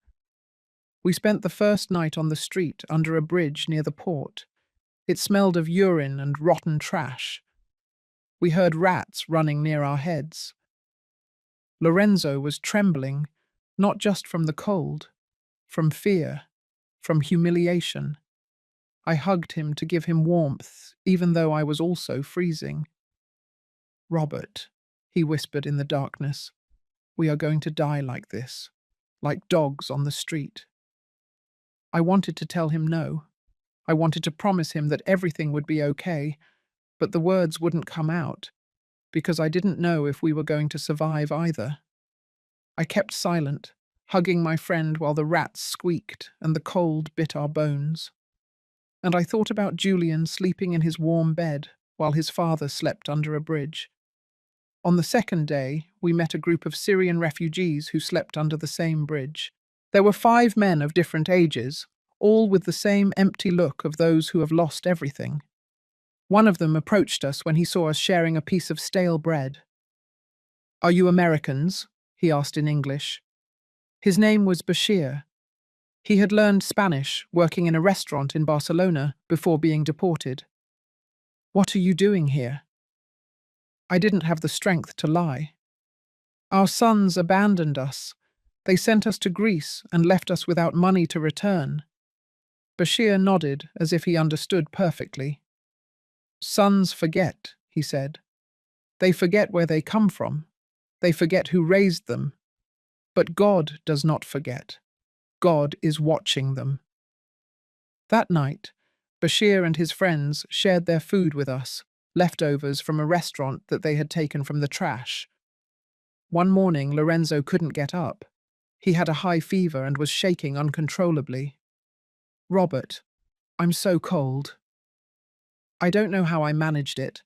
We spent the first night on the street under a bridge near the port. It smelled of urine and rotten trash. We heard rats running near our heads. Lorenzo was trembling, not just from the cold, from fear, from humiliation. I hugged him to give him warmth, even though I was also freezing. Robert, he whispered in the darkness, we are going to die like this, like dogs on the street. I wanted to tell him no. I wanted to promise him that everything would be okay, but the words wouldn't come out, because I didn't know if we were going to survive either. I kept silent, hugging my friend while the rats squeaked and the cold bit our bones. And I thought about Julian sleeping in his warm bed while his father slept under a bridge. On the 2nd day, we met a group of Syrian refugees who slept under the same bridge. There were 5 men of different ages, all with the same empty look of those who have lost everything. One of them approached us when he saw us sharing a piece of stale bread. Are you Americans? He asked in English. His name was Bashir. He had learned Spanish working in a restaurant in Barcelona before being deported. "What are you doing here?" I didn't have the strength to lie. "Our sons abandoned us. They sent us to Greece and left us without money to return." Bashir nodded as if he understood perfectly. "Sons forget," he said. "They forget where they come from. They forget who raised them. But God does not forget. God is watching them." That night, Bashir and his friends shared their food with us, leftovers from a restaurant that they had taken from the trash. One morning, Lorenzo couldn't get up. He had a high fever and was shaking uncontrollably. "Robert, I'm so cold." I don't know how I managed it,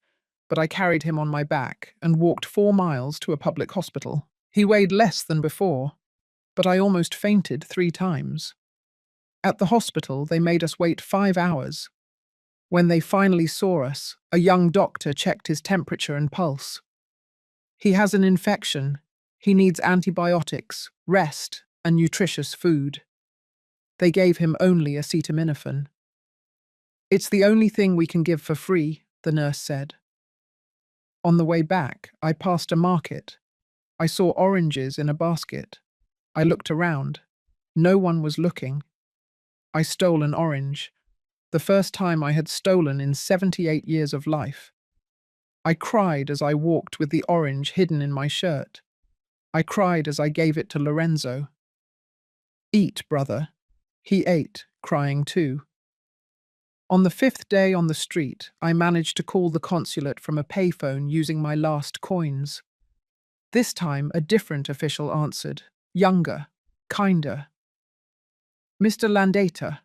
but I carried him on my back and walked 4 miles to a public hospital. He weighed less than before, but I almost fainted 3 times. At the hospital, they made us wait 5 hours. When they finally saw us, a young doctor checked his temperature and pulse. "He has an infection. He needs antibiotics, rest, and nutritious food." They gave him only acetaminophen. "It's the only thing we can give for free," the nurse said. On the way back, I passed a market. I saw oranges in a basket. I looked around. No one was looking. I stole an orange, the first time I had stolen in 78 years of life. I cried as I walked with the orange hidden in my shirt. I cried as I gave it to Lorenzo. "Eat, brother." He ate, crying too. On the 5th day on the street, I managed to call the consulate from a payphone using my last coins. This time, a different official answered, younger, kinder. "Mr. Landeta,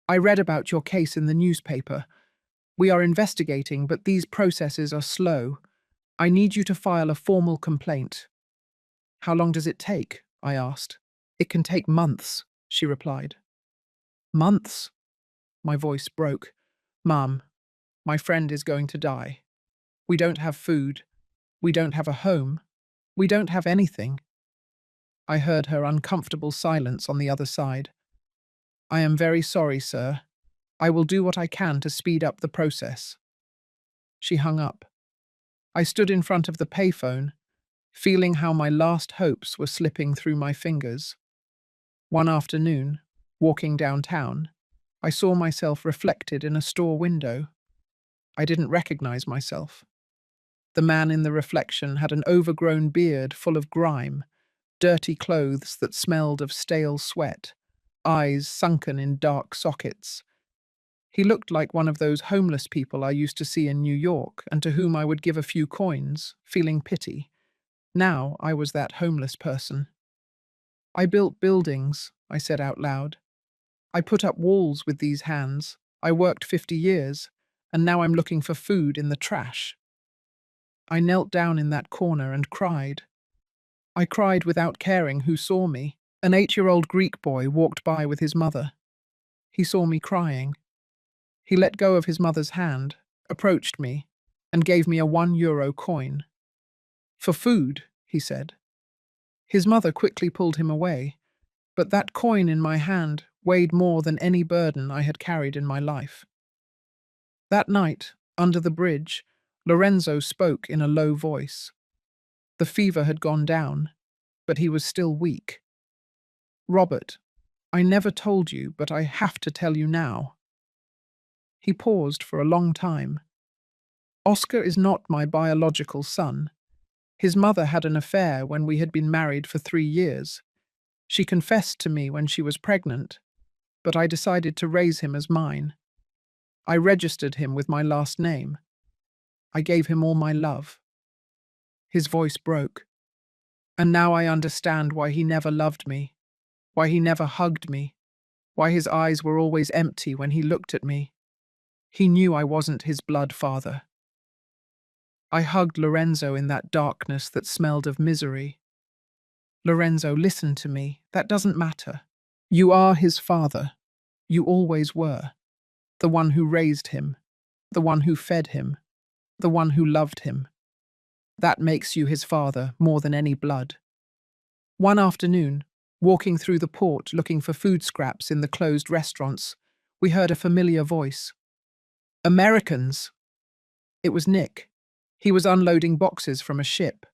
I read about your case in the newspaper. We are investigating, but these processes are slow. I need you to file a formal complaint." "How long does it take?" I asked. "It can take months," she replied. "Months?" My voice broke. "Mum, my friend is going to die. We don't have food. We don't have a home. We don't have anything." I heard her uncomfortable silence on the other side. "I am very sorry, sir. I will do what I can to speed up the process." She hung up. I stood in front of the payphone, feeling how my last hopes were slipping through my fingers. One afternoon, walking downtown, I saw myself reflected in a store window. I didn't recognize myself. The man in the reflection had an overgrown beard full of grime, dirty clothes that smelled of stale sweat, eyes sunken in dark sockets. He looked like one of those homeless people I used to see in New York and to whom I would give a few coins, feeling pity. Now I was that homeless person. "I built buildings," I said out loud. "I put up walls with these hands. I worked 50 years, and now I'm looking for food in the trash." I knelt down in that corner and cried. I cried without caring who saw me. An 8-year-old Greek boy walked by with his mother. He saw me crying. He let go of his mother's hand, approached me, and gave me a €1 coin. "For food," he said. His mother quickly pulled him away, but that coin in my hand weighed more than any burden I had carried in my life. That night, under the bridge, Lorenzo spoke in a low voice. The fever had gone down, but he was still weak. "Robert, I never told you, but I have to tell you now." He paused for a long time. "Oscar is not my biological son. His mother had an affair when we had been married for 3 years. She confessed to me when she was pregnant, but I decided to raise him as mine. I registered him with my last name. I gave him all my love." His voice broke. "And now I understand why he never loved me, why he never hugged me, why his eyes were always empty when he looked at me. He knew I wasn't his blood father." I hugged Lorenzo in that darkness that smelled of misery. "Lorenzo, listen to me. That doesn't matter. You are his father. You always were. The one who raised him, the one who fed him, the one who loved him. That makes you his father more than any blood." One afternoon, Walking through the port looking for food scraps in the closed restaurants, we heard a familiar voice. Americans! It was Nick. He was unloading boxes from a ship.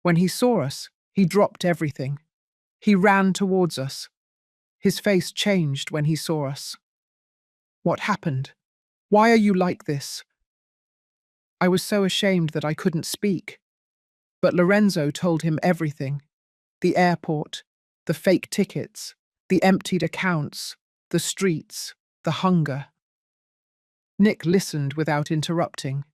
When he saw us, he dropped everything. He ran towards us. His face changed when he saw us. What happened? Why are you like this? I was so ashamed that I couldn't speak. But Lorenzo told him everything. The airport, the fake tickets, the emptied accounts, the streets, the hunger. Nick listened without interrupting.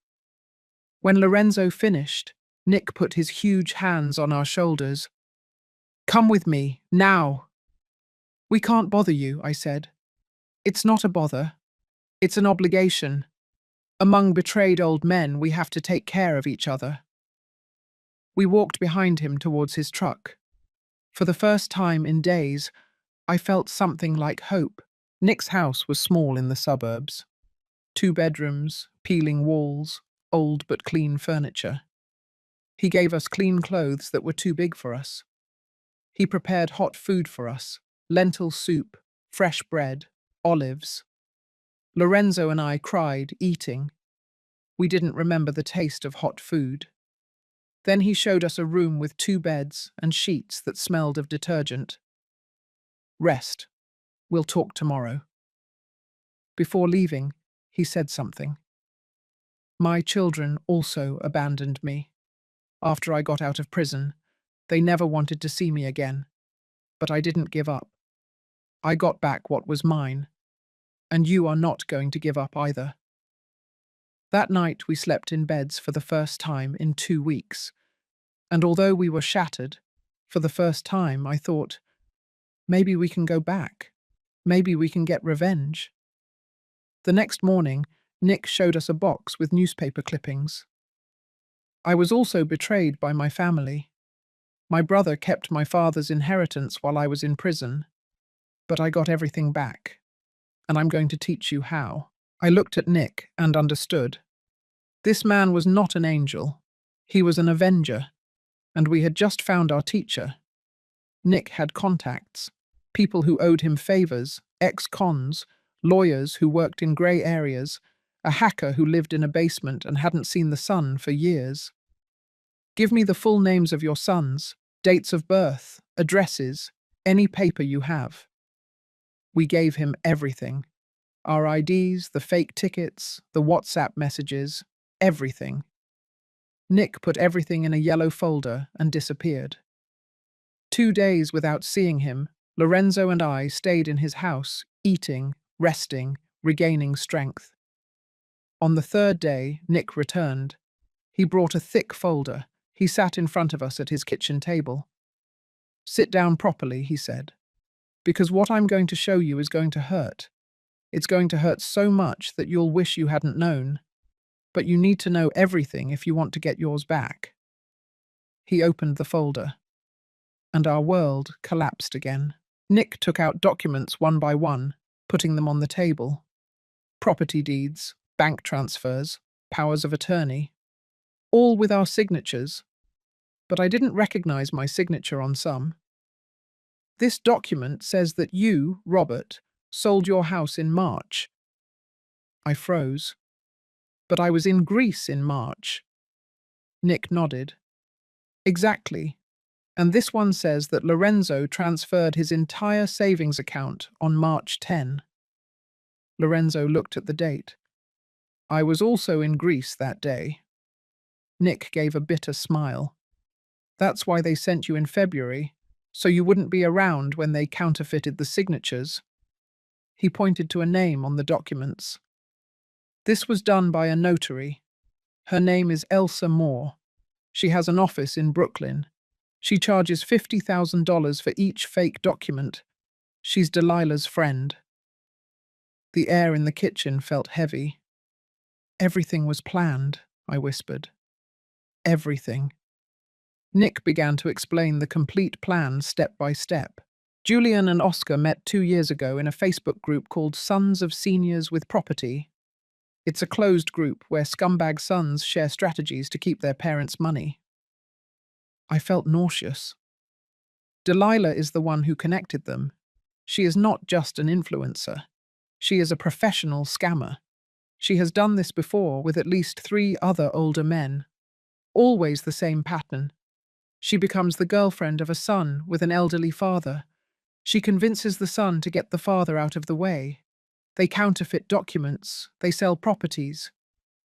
When Lorenzo finished, Nick put his huge hands on our shoulders. Come with me, now. We can't bother you, I said. It's not a bother. It's an obligation. Among betrayed old men, we have to take care of each other. We walked behind him towards his truck. For the first time in days, I felt something like hope. Nick's house was small in the suburbs. 2 bedrooms, peeling walls, old but clean furniture. He gave us clean clothes that were too big for us. He prepared hot food for us, lentil soup, fresh bread, olives. Lorenzo and I cried, eating. We didn't remember the taste of hot food. Then he showed us a room with 2 beds and sheets that smelled of detergent. Rest. We'll talk tomorrow. Before leaving, he said something. My children also abandoned me. After I got out of prison, they never wanted to see me again. But I didn't give up. I got back what was mine. And you are not going to give up either. That night we slept in beds for the first time in 2 weeks. And although we were shattered, for the first time I thought, maybe we can go back. Maybe we can get revenge. The next morning, Nick showed us a box with newspaper clippings. I was also betrayed by my family. My brother kept my father's inheritance while I was in prison. But I got everything back. And I'm going to teach you how. I looked at Nick and understood. This man was not an angel. He was an avenger. And we had just found our teacher. Nick had contacts, people who owed him favors, ex-cons, lawyers who worked in grey areas, a hacker who lived in a basement and hadn't seen the sun for years. Give me the full names of your sons, dates of birth, addresses, any paper you have. We gave him everything. Our IDs, the fake tickets, the WhatsApp messages, everything. Nick put everything in a yellow folder and disappeared. 2 days without seeing him, Lorenzo and I stayed in his house, eating, resting, regaining strength. On the 3rd day, Nick returned. He brought a thick folder. He sat in front of us at his kitchen table. Sit down properly, he said, because what I'm going to show you is going to hurt. It's going to hurt so much that you'll wish you hadn't known. But you need to know everything if you want to get yours back. He opened the folder, and our world collapsed again. Nick took out documents one by one, putting them on the table. Property deeds, bank transfers, powers of attorney, all with our signatures. But I didn't recognize my signature on some. This document says that you, Robert, sold your house in March. I froze. But I was in Greece in March. Nick nodded. Exactly. And this one says that Lorenzo transferred his entire savings account on March 10. Lorenzo looked at the date. I was also in Greece that day. Nick gave a bitter smile. That's why they sent you in February, so you wouldn't be around when they counterfeited the signatures. He pointed to a name on the documents. This was done by a notary. Her name is Elsa Moore. She has an office in Brooklyn. She charges $50,000 for each fake document. She's Delilah's friend. The air in the kitchen felt heavy. Everything was planned, I whispered. Everything. Nick began to explain the complete plan step by step. Julian and Oscar met 2 years ago in a Facebook group called Sons of Seniors with Property. It's a closed group where scumbag sons share strategies to keep their parents' money. I felt nauseous. Delilah is the one who connected them. She is not just an influencer. She is a professional scammer. She has done this before with at least 3 other older men. Always the same pattern. She becomes the girlfriend of a son with an elderly father. She convinces the son to get the father out of the way. They counterfeit documents. They sell properties.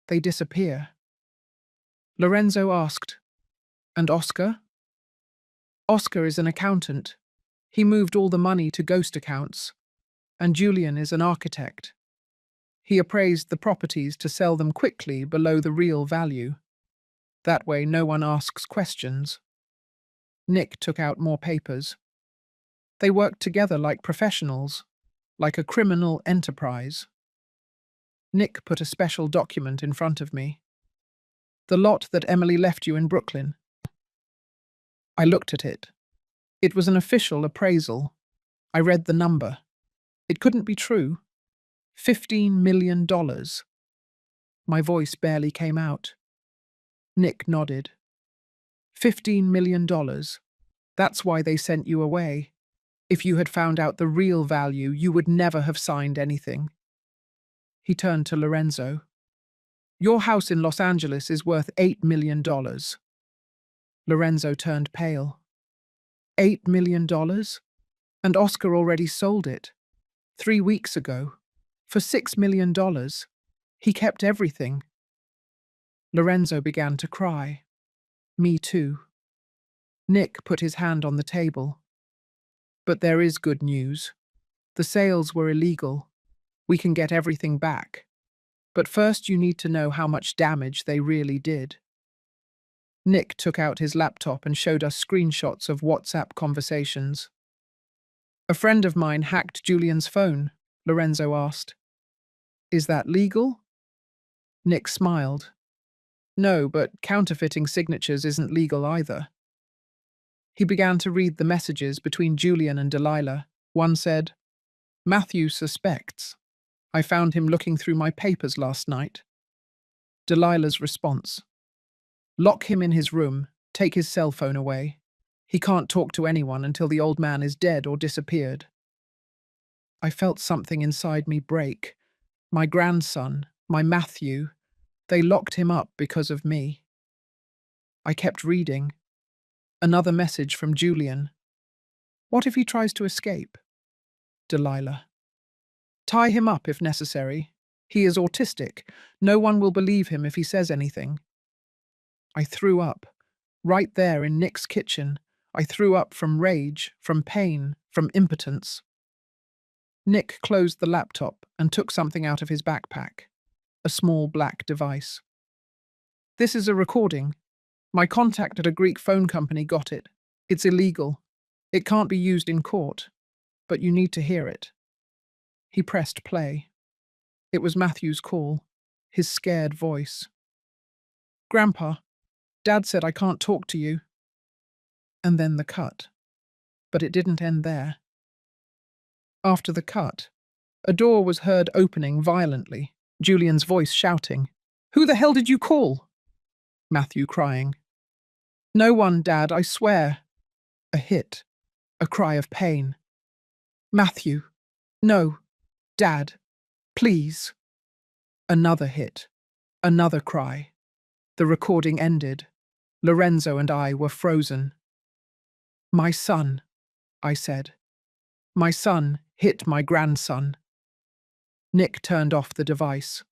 They disappear. Lorenzo asked, "And Oscar?" Oscar is an accountant. He moved all the money to ghost accounts. And Julian is an architect. He appraised the properties to sell them quickly below the real value. That way no one asks questions. Nick took out more papers. They worked together like professionals, like a criminal enterprise. Nick put a special document in front of me. The lot that Emily left you in Brooklyn. I looked at it. It was an official appraisal. I read the number. It couldn't be true. $15 million. My voice barely came out. Nick nodded. $15 million. That's why they sent you away. If you had found out the real value, you would never have signed anything. He turned to Lorenzo. Your house in Los Angeles is worth $8 million. Lorenzo turned pale. $8 million? And Oscar already sold it. 3 weeks ago. For $6 million. He kept everything. Lorenzo began to cry. Me too. Nick put his hand on the table. But there is good news. The sales were illegal. We can get everything back. But first you need to know how much damage they really did. Nick took out his laptop and showed us screenshots of WhatsApp conversations. A friend of mine hacked Julian's phone, Lorenzo asked. Is that legal? Nick smiled. No, but counterfeiting signatures isn't legal either. He began to read the messages between Julian and Delilah. One said, Matthew suspects. I found him looking through my papers last night. Delilah's response. Lock him in his room, take his cell phone away. He can't talk to anyone until the old man is dead or disappeared. I felt something inside me break. My grandson, my Matthew, they locked him up because of me. I kept reading. Another message from Julian. What if he tries to escape? Delilah. Tie him up if necessary. He is autistic. No one will believe him if he says anything. I threw up. Right there in Nick's kitchen. I threw up from rage, from pain, from impotence. Nick closed the laptop and took something out of his backpack. A small black device. This is a recording. My contact at a Greek phone company got it. It's illegal. It can't be used in court. But you need to hear it. He pressed play. It was Matthew's call, his scared voice. Grandpa, Dad said I can't talk to you. And then the cut. But it didn't end there. After the cut, a door was heard opening violently, Julian's voice shouting, Who the hell did you call? Matthew crying. No one, Dad, I swear. A hit. A cry of pain. Matthew. No. Dad. Please. Another hit. Another cry. The recording ended. Lorenzo and I were frozen. My son, I said. My son hit my grandson. Nick turned off the device.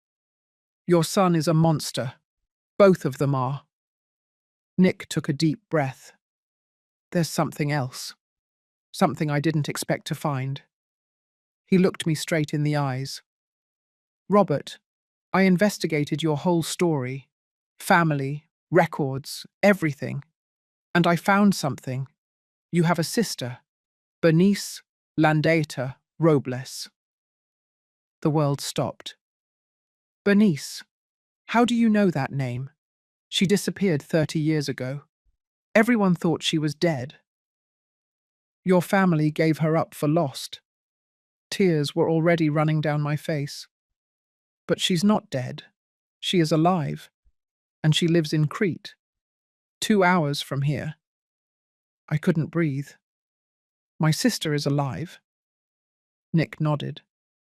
Your son is a monster. Both of them are. Nick took a deep breath. There's something else. Something I didn't expect to find. He looked me straight in the eyes. Robert, I investigated your whole story. Family, records, everything. And I found something. You have a sister, Bernice Landeta Robles. The world stopped. Bernice, how do you know that name? She disappeared 30 years ago. Everyone thought she was dead. Your family gave her up for lost. Tears were already running down my face. But she's not dead. She is alive. And she lives in Crete. 2 hours from here. I couldn't breathe. My sister is alive. Nick nodded.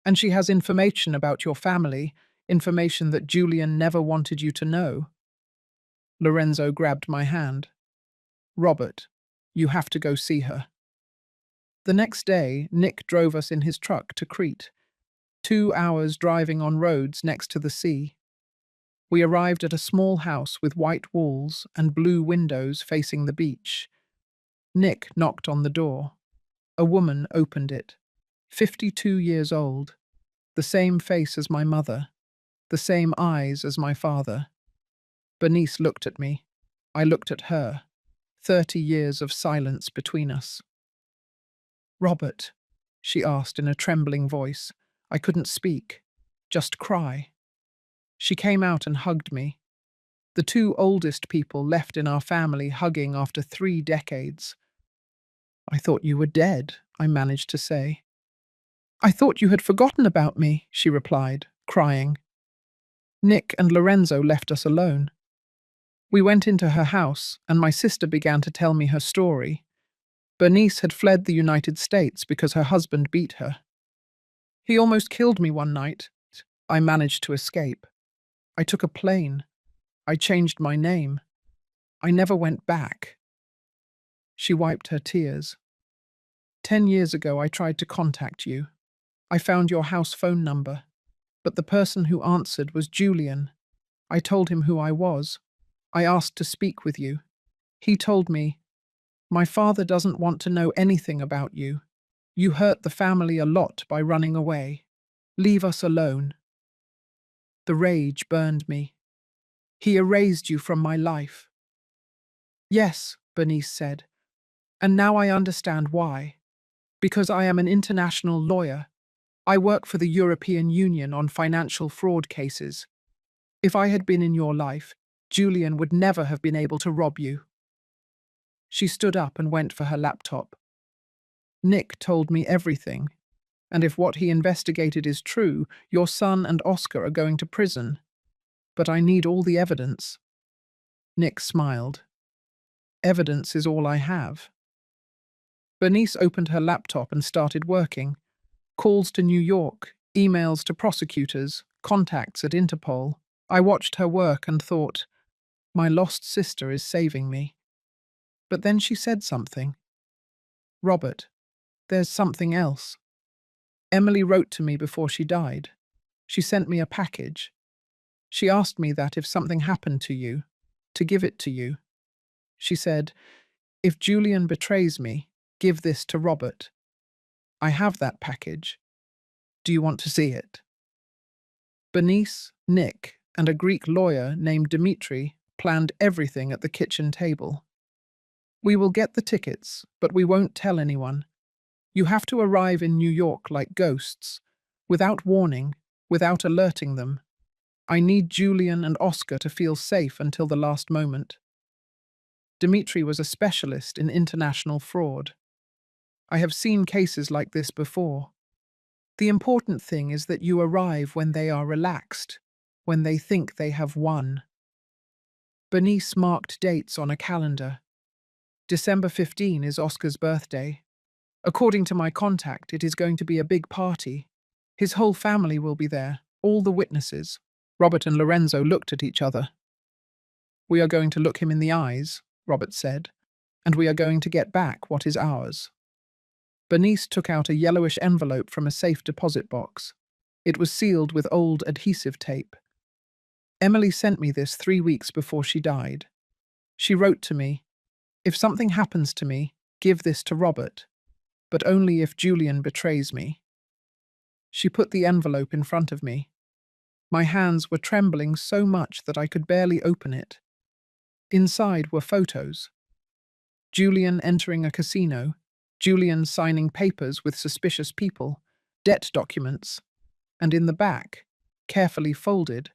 And she has information about your family, information that Julian never wanted you to know. Lorenzo grabbed my hand. Robert, you have to go see her. The next day, Nick drove us in his truck to Crete, 2 hours driving on roads next to the sea. We arrived at a small house with white walls and blue windows facing the beach. Nick knocked on the door. A woman opened it. 52 years old. The same face as my mother. The same eyes as my father. Bernice looked at me. I looked at her. 30 years of silence between us. Robert, she asked in a trembling voice. I couldn't speak. Just cry. She came out and hugged me. The two oldest people left in our family hugging after 3 decades. I thought you were dead, I managed to say. I thought you had forgotten about me, she replied, crying. Nick and Lorenzo left us alone. We went into her house, and my sister began to tell me her story. Bernice had fled the United States because her husband beat her. He almost killed me one night. I managed to escape. I took a plane. I changed my name. I never went back. She wiped her tears. 10 years ago, I tried to contact you. I found your house phone number, but the person who answered was Julian. I told him who I was. I asked to speak with you. He told me, my father doesn't want to know anything about you. You hurt the family a lot by running away. Leave us alone. The rage burned me. He erased you from my life. Yes, Bernice said, and now I understand why. Because I am an international lawyer. I work for the European Union on financial fraud cases. If I had been in your life, Julian would never have been able to rob you. She stood up and went for her laptop. Nick told me everything, and if what he investigated is true, your son and Oscar are going to prison. But I need all the evidence. Nick smiled. Evidence is all I have. Bernice opened her laptop and started working. Calls to New York, emails to prosecutors, contacts at Interpol. I watched her work and thought, my lost sister is saving me. But then she said something. Robert, there's something else. Emily wrote to me before she died. She sent me a package. She asked me that if something happened to you, to give it to you. She said, if Julian betrays me, give this to Robert. I have that package. Do you want to see it? Bernice, Nick, and a Greek lawyer named Dimitri planned everything at the kitchen table. We will get the tickets, but we won't tell anyone. You have to arrive in New York like ghosts, without warning, without alerting them. I need Julian and Oscar to feel safe until the last moment. Dimitri was a specialist in international fraud. I have seen cases like this before. The important thing is that you arrive when they are relaxed, when they think they have won. Bernice marked dates on a calendar. December 15 is Oscar's birthday. According to my contact, it is going to be a big party. His whole family will be there, all the witnesses. Robert and Lorenzo looked at each other. We are going to look him in the eyes, Robert said, and we are going to get back what is ours. Bernice took out a yellowish envelope from a safe deposit box. It was sealed with old adhesive tape. Emily sent me this 3 weeks before she died. She wrote to me, if something happens to me, give this to Robert, but only if Julian betrays me. She put the envelope in front of me. My hands were trembling so much that I could barely open it. Inside were photos. Julian entering a casino, Julian signing papers with suspicious people, debt documents, and in the back, carefully folded,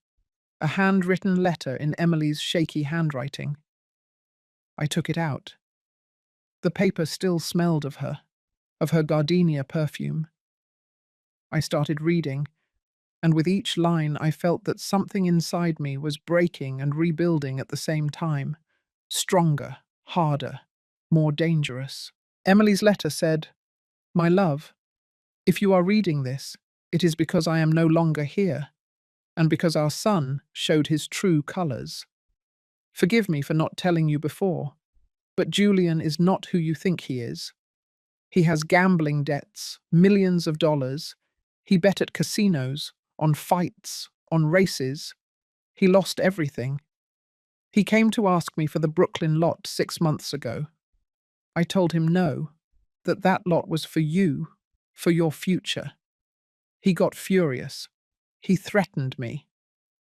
a handwritten letter in Emily's shaky handwriting. I took it out. The paper still smelled of her gardenia perfume. I started reading, and with each line I felt that something inside me was breaking and rebuilding at the same time, stronger, harder, more dangerous. Emily's letter said, My love, if you are reading this, it is because I am no longer here, and because our son showed his true colors. Forgive me for not telling you before, but Julian is not who you think he is. He has gambling debts, millions of dollars. He bet at casinos, on fights, on races. He lost everything. He came to ask me for the Brooklyn lot 6 months ago. I told him no, that that lot was for you, for your future. He got furious. He threatened me.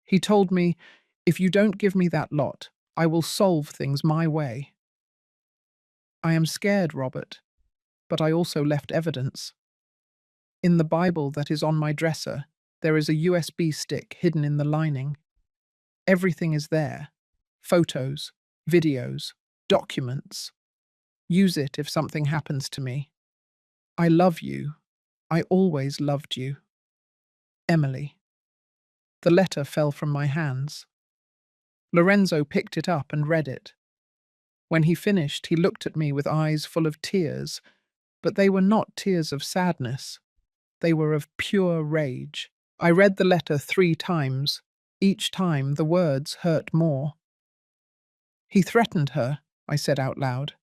He told me, if you don't give me that lot, I will solve things my way. I am scared, Robert, but I also left evidence. In the Bible that is on my dresser, there is a USB stick hidden in the lining. Everything is there. Photos, videos, documents. Use it if something happens to me. I love you. I always loved you. Emily. The letter fell from my hands. Lorenzo picked it up and read it. When he finished, he looked at me with eyes full of tears, but they were not tears of sadness. They were of pure rage. I read the letter 3 times. Each time the words hurt more. He threatened her, I said out loud.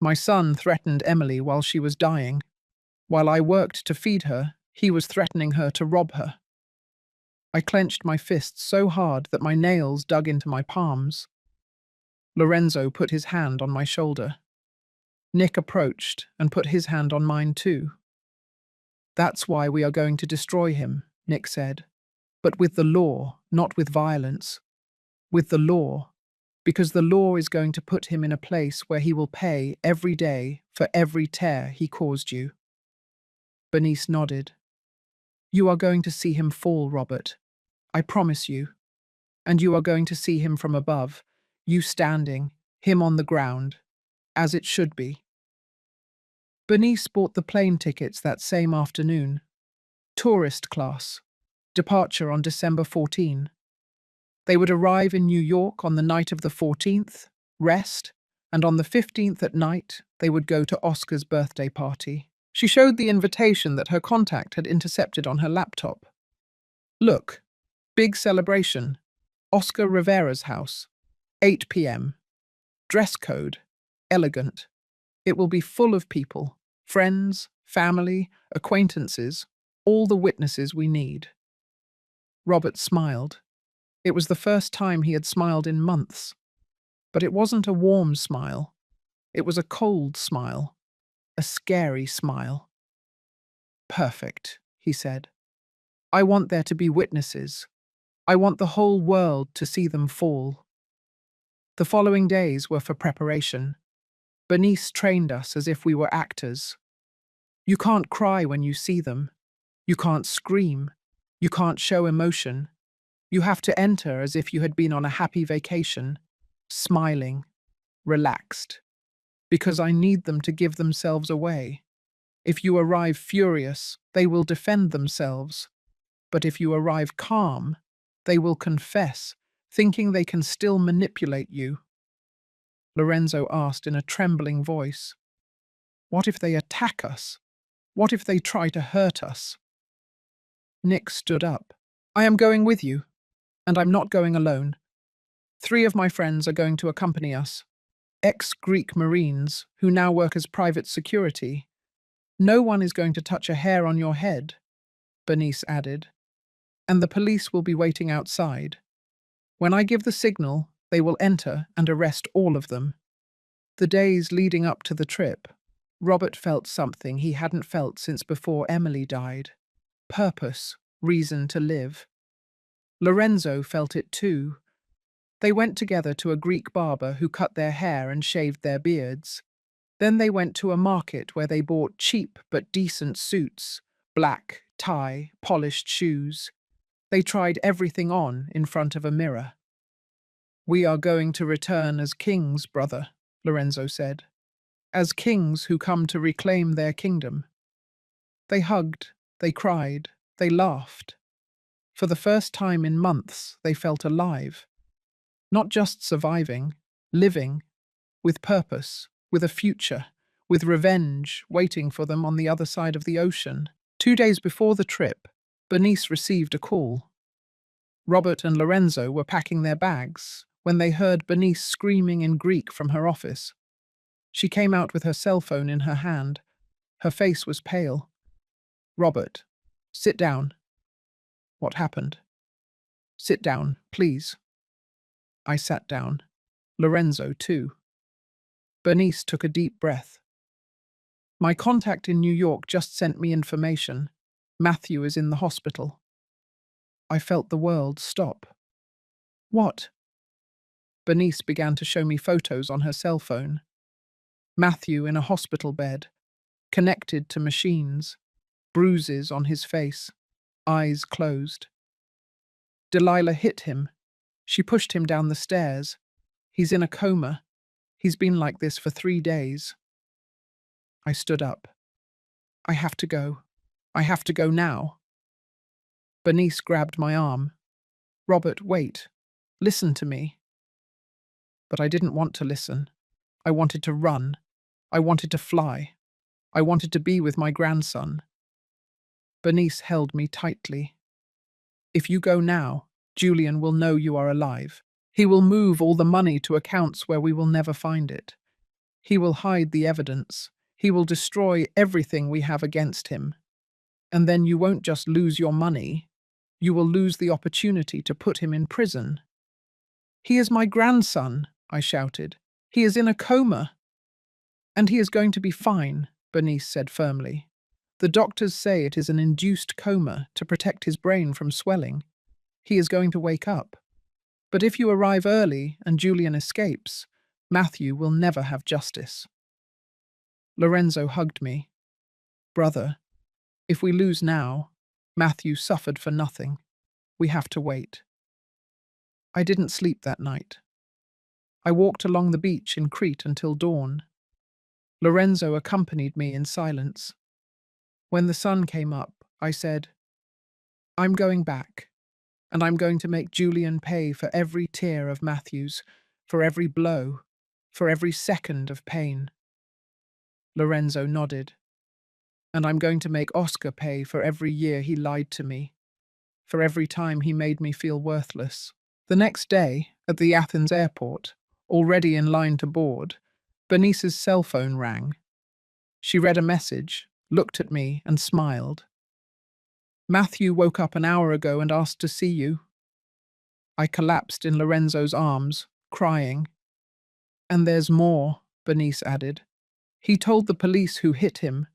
My son threatened Emily while she was dying. While I worked to feed her, he was threatening her to rob her. I clenched my fists so hard that my nails dug into my palms. Lorenzo put his hand on my shoulder. Nick approached and put his hand on mine too. That's why we are going to destroy him, Nick said. But with the law, not with violence. With the law, because the law is going to put him in a place where he will pay every day for every tear he caused you. Bernice nodded. You are going to see him fall, Robert. I promise you. And you are going to see him from above, you standing, him on the ground, as it should be. Bernice bought the plane tickets that same afternoon. Tourist class. Departure on December 14. They would arrive in New York on the night of the 14th, rest, and on the 15th at night they would go to Oscar's birthday party. She showed the invitation that her contact had intercepted on her laptop. Look, big celebration. Oscar Rivera's house. 8 p.m. Dress code. Elegant. It will be full of people. Friends, family, acquaintances, all the witnesses we need. Robert smiled. It was the first time he had smiled in months. But it wasn't a warm smile. It was a cold smile. A scary smile. Perfect, he said. I want there to be witnesses. I want the whole world to see them fall. The following days were for preparation. Bernice trained us as if we were actors. You can't cry when you see them. You can't scream. You can't show emotion. You have to enter as if you had been on a happy vacation, smiling, relaxed. Because I need them to give themselves away. If you arrive furious, they will defend themselves. But if you arrive calm, they will confess, thinking they can still manipulate you. Lorenzo asked in a trembling voice, what if they attack us? What if they try to hurt us? Nick stood up. I am going with you, and I'm not going alone. 3 of my friends are going to accompany us. Ex-Greek Marines who now work as private security. No one is going to touch a hair on your head, Bernice added. And the police will be waiting outside. When I give the signal, they will enter and arrest all of them. The days leading up to the trip, Robert felt something he hadn't felt since before Emily died. Purpose, reason to live. Lorenzo felt it too. They went together to a Greek barber who cut their hair and shaved their beards. Then they went to a market where they bought cheap but decent suits, black, tie, polished shoes. They tried everything on in front of a mirror. We are going to return as kings, brother, Lorenzo said. As kings who come to reclaim their kingdom. They hugged, they cried, they laughed. For the first time in months, they felt alive. Not just surviving, living, with purpose, with a future, with revenge waiting for them on the other side of the ocean. 2 days before the trip, Bernice received a call. Robert and Lorenzo were packing their bags when they heard Bernice screaming in Greek from her office. She came out with her cell phone in her hand. Her face was pale. "Robert, sit down." "What happened?" "Sit down, please." I sat down. Lorenzo, too. Bernice took a deep breath. "My contact in New York just sent me information. Matthew is in the hospital." I felt the world stop. "What?" Bernice began to show me photos on her cell phone. Matthew in a hospital bed, connected to machines, bruises on his face, eyes closed. Delilah hit him. She pushed him down the stairs. He's in a coma. He's been like this for 3 days. I stood up. "I have to go. I have to go now." Bernice grabbed my arm. "Robert, wait. Listen to me." But I didn't want to listen. I wanted to run. I wanted to fly. I wanted to be with my grandson. Bernice held me tightly. "If you go now, Julian will know you are alive. He will move all the money to accounts where we will never find it. He will hide the evidence. He will destroy everything we have against him. And then you won't just lose your money, you will lose the opportunity to put him in prison." "He is my grandson," I shouted. "He is in a coma." "And he is going to be fine," Bernice said firmly. "The doctors say it is an induced coma to protect his brain from swelling. He is going to wake up. But if you arrive early and Julian escapes, Matthew will never have justice." Lorenzo hugged me. "Brother, if we lose now, Matthew suffered for nothing. We have to wait." I didn't sleep that night. I walked along the beach in Crete until dawn. Lorenzo accompanied me in silence. When the sun came up, I said, "I'm going back, and I'm going to make Julian pay for every tear of Matthew's, for every blow, for every second of pain." Lorenzo nodded. "And I'm going to make Oscar pay for every year he lied to me, for every time he made me feel worthless." The next day, at the Athens airport, already in line to board, Bernice's cell phone rang. She read a message, looked at me, and smiled. "Matthew woke up an hour ago and asked to see you." I collapsed in Lorenzo's arms, crying. "And there's more," Bernice added. "He told the police who hit him,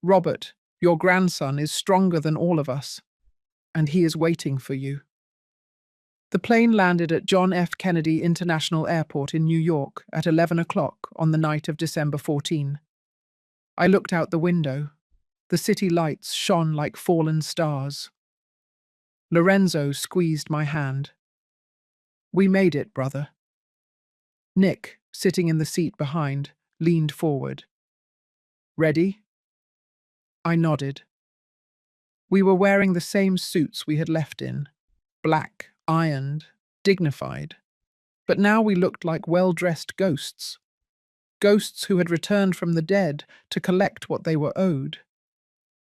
'Robert, your grandson is stronger than all of us, and he is waiting for you.'" The plane landed at John F. Kennedy International Airport in New York at 11 o'clock on the night of December 14. I looked out the window. The city lights shone like fallen stars. Lorenzo squeezed my hand. "We made it, brother." Nick, sitting in the seat behind, leaned forward. "Ready?" I nodded. We were wearing the same suits we had left in, black, ironed, dignified. But now we looked like well-dressed ghosts. Ghosts who had returned from the dead to collect what they were owed.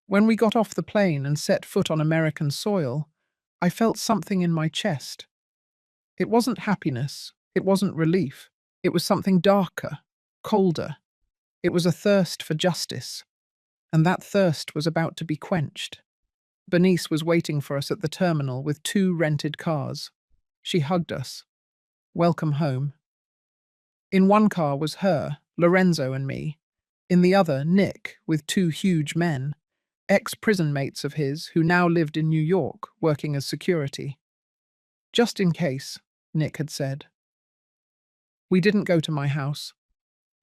When we got off the plane and set foot on American soil, I felt something in my chest. It wasn't happiness, it wasn't relief. It was something darker, colder. It was a thirst for justice. And that thirst was about to be quenched. Bernice was waiting for us at the terminal with 2 rented cars. She hugged us. "Welcome home." In one car was her, Lorenzo and me. In the other, Nick, with 2 huge men, ex-prison mates of his who now lived in New York, working as security. "Just in case," Nick had said. We didn't go to my house.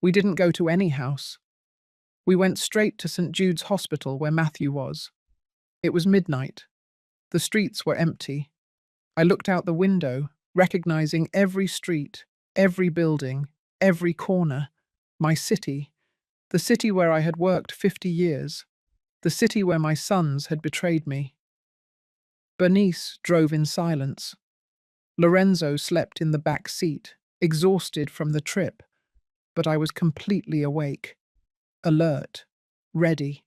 We didn't go to any house. We went straight to St. Jude's Hospital where Matthew was. It was midnight. The streets were empty. I looked out the window, recognizing every street, every building, every corner. My city. The city where I had worked 50 years. The city where my sons had betrayed me. Bernice drove in silence. Lorenzo slept in the back seat, exhausted from the trip, but I was completely awake. alert, ready.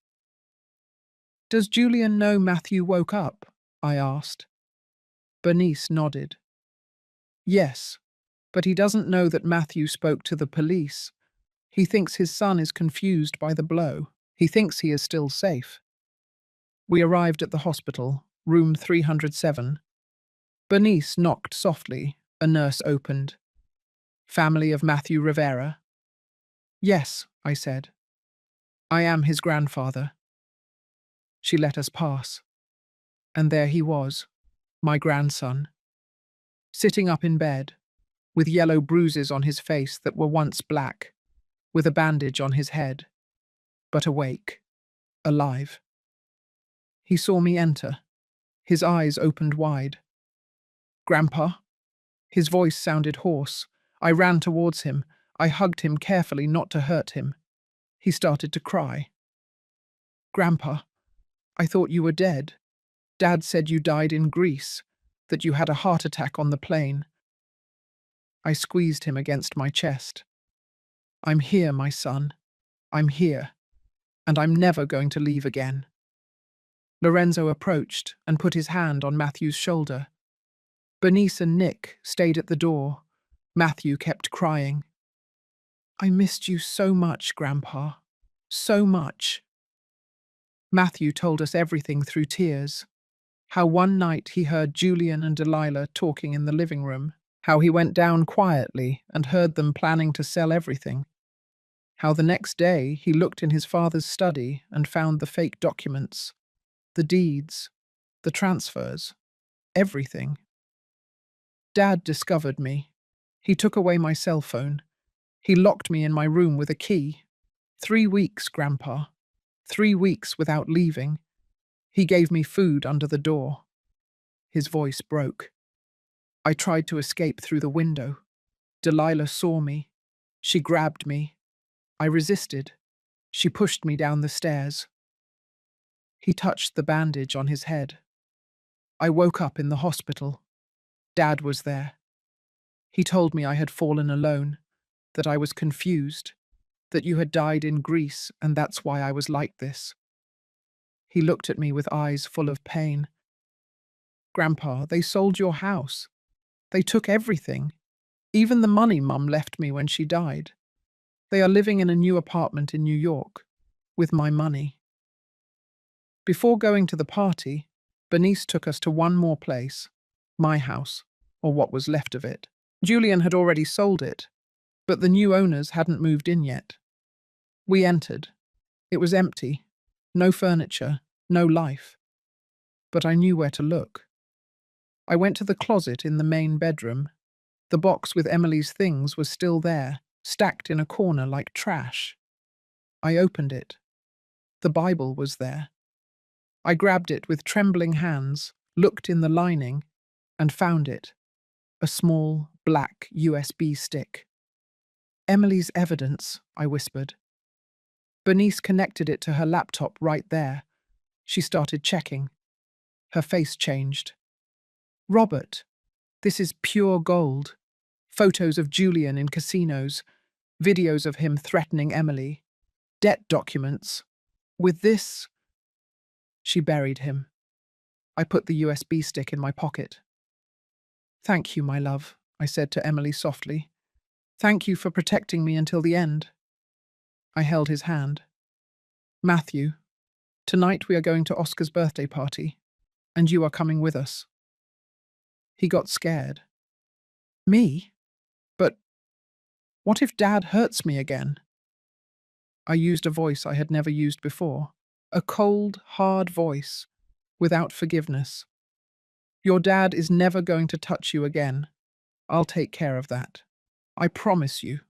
"Does Julian know Matthew woke up?" I asked. Bernice nodded. "Yes, but he doesn't know that Matthew spoke to the police. He thinks his son is confused by the blow. He thinks he is still safe." We arrived at the hospital, room 307. Bernice knocked softly. A nurse opened. "Family of Matthew Rivera?" "Yes," I said. "I am his grandfather." She let us pass. And there he was, my grandson, sitting up in bed, with yellow bruises on his face that were once black, with a bandage on his head, but awake, alive. He saw me enter. His eyes opened wide. "Grandpa?" His voice sounded hoarse. I ran towards him. I hugged him carefully not to hurt him. He started to cry. "Grandpa, I thought you were dead. Dad said you died in Greece, that you had a heart attack on the plane." I squeezed him against my chest. "I'm here, my son. I'm here, and I'm never going to leave again." Lorenzo approached and put his hand on Matthew's shoulder. Bernice and Nick stayed at the door. Matthew kept crying. "I missed you so much, Grandpa. So much." Matthew told us everything through tears. How one night he heard Julian and Delilah talking in the living room. How he went down quietly and heard them planning to sell everything. How the next day he looked in his father's study and found the fake documents, the deeds, the transfers, everything. Dad discovered me. He took away my cell phone. He locked me in my room with a key. 3 weeks, Grandpa. 3 weeks without leaving. He gave me food under the door. His voice broke. I tried to escape through the window. Delilah saw me. She grabbed me. I resisted. She pushed me down the stairs. He touched the bandage on his head. I woke up in the hospital. Dad was there. He told me I had fallen alone, that I was confused, that you had died in Greece and that's why I was like this. He looked at me with eyes full of pain. "Grandpa, they sold your house. They took everything, even the money Mum left me when she died. They are living in a new apartment in New York, with my money." Before going to the party, Bernice took us to one more place, my house, or what was left of it. Julian had already sold it, but the new owners hadn't moved in yet. We entered. It was empty, no furniture, no life. But I knew where to look. I went to the closet in the main bedroom. The box with Emily's things was still there, stacked in a corner like trash. I opened it. The Bible was there. I grabbed it with trembling hands, looked in the lining, and found it. A small, black USB stick. "Emily's evidence," I whispered. Bernice connected it to her laptop right there. She started checking. Her face changed. "Robert, this is pure gold. Photos of Julian in casinos, videos of him threatening Emily, debt documents. With this..." She buried him. I put the USB stick in my pocket. "Thank you, my love," I said to Emily softly. "Thank you for protecting me until the end." I held his hand. "Matthew, tonight we are going to Oscar's birthday party, and you are coming with us." He got scared. "Me? But what if Dad hurts me again?" I used a voice I had never used before. A cold, hard voice, without forgiveness. "Your dad is never going to touch you again. I'll take care of that. I promise you."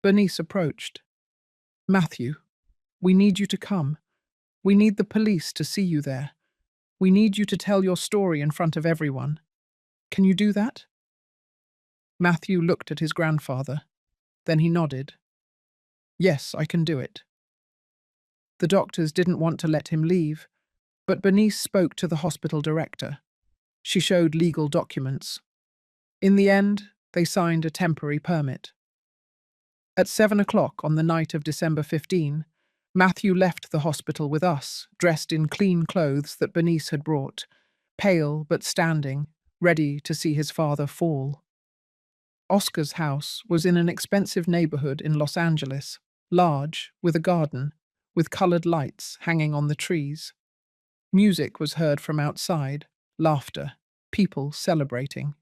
Bernice approached. "Matthew, we need you to come. We need the police to see you there. We need you to tell your story in front of everyone. Can you do that?" Matthew looked at his grandfather. Then he nodded. "Yes, I can do it." The doctors didn't want to let him leave, but Bernice spoke to the hospital director. She showed legal documents. In the end, they signed a temporary permit. At 7 o'clock on the night of December 15, Matthew left the hospital with us, dressed in clean clothes that Bernice had brought, pale but standing, ready to see his father fall. Oscar's house was in an expensive neighborhood in Los Angeles, large, with a garden, with colored lights hanging on the trees. Music was heard from outside, laughter, people celebrating.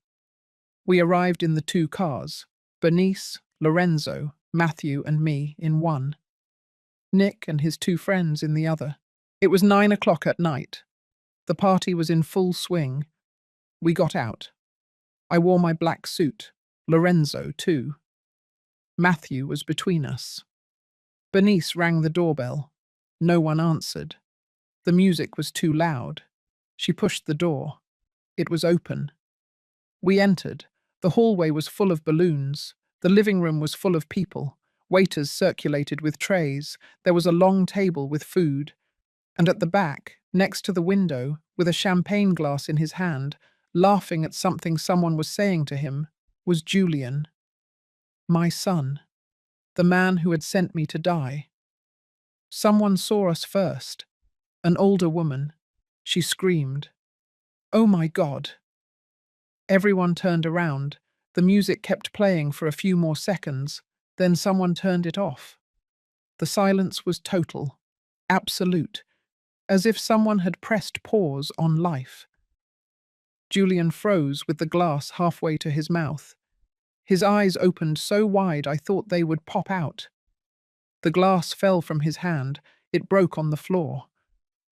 We arrived in the two cars, Bernice, Lorenzo, Matthew, and me in one, Nick and his two friends in the other. It was 9 o'clock at night. The party was in full swing. We got out. I wore my black suit, Lorenzo too. Matthew was between us. Bernice rang the doorbell. No one answered. The music was too loud. She pushed the door. It was open. We entered. The hallway was full of balloons. The living room was full of people. Waiters circulated with trays. There was a long table with food. And at the back, next to the window, with a champagne glass in his hand, laughing at something someone was saying to him, was Julian. My son. The man who had sent me to die. Someone saw us first. An older woman. She screamed. Oh my God! Everyone turned around. The music kept playing for a few more seconds. Then someone turned it off. The silence was total, absolute, as if someone had pressed pause on life. Julian froze with the glass halfway to his mouth. His eyes opened so wide I thought they would pop out. The glass fell from his hand. It broke on the floor.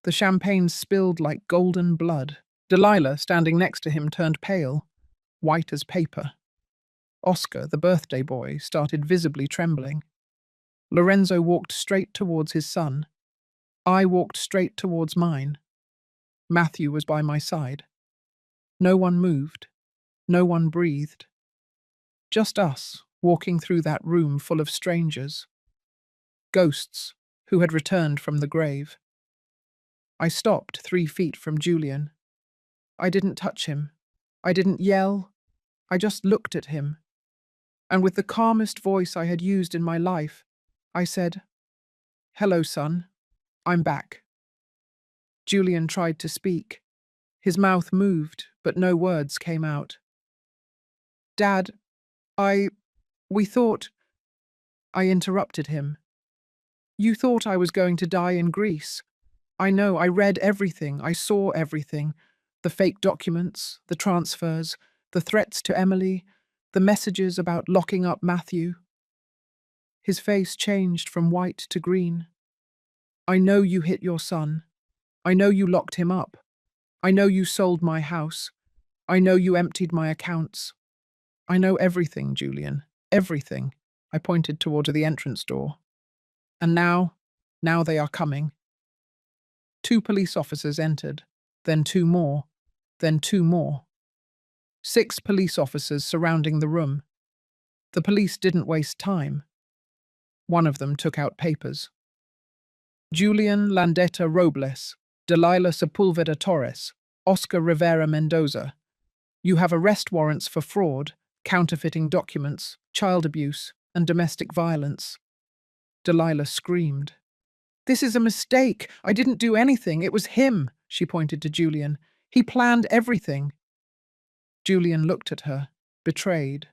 The champagne spilled like golden blood. Delilah, standing next to him, turned pale, white as paper. Oscar, the birthday boy, started visibly trembling. Lorenzo walked straight towards his son. I walked straight towards mine. Matthew was by my side. No one moved. No one breathed. Just us, walking through that room full of strangers. Ghosts, who had returned from the grave. I stopped 3 feet from Julian. I didn't touch him. I didn't yell. I just looked at him. And with the calmest voice I had used in my life, I said, Hello, son. I'm back. Julian tried to speak. His mouth moved, but no words came out. Dad, we thought... I interrupted him. You thought I was going to die in Greece. I know, I read everything, I saw everything. The fake documents, the transfers, the threats to Emily, the messages about locking up Matthew. His face changed from white to green. I know you hit your son. I know you locked him up. I know you sold my house. I know you emptied my accounts. I know everything, Julian. Everything. I pointed toward the entrance door. And now they are coming. 2 police officers entered, then 2 more, then 2 more. 6 police officers surrounding the room. The police didn't waste time. One of them took out papers. Julian Landeta Robles, Delilah Sepulveda Torres, Oscar Rivera Mendoza. You have arrest warrants for fraud, counterfeiting documents, child abuse, and domestic violence. Delilah screamed. This is a mistake. I didn't do anything. It was him, she pointed to Julian. He planned everything. Julian looked at her, betrayed.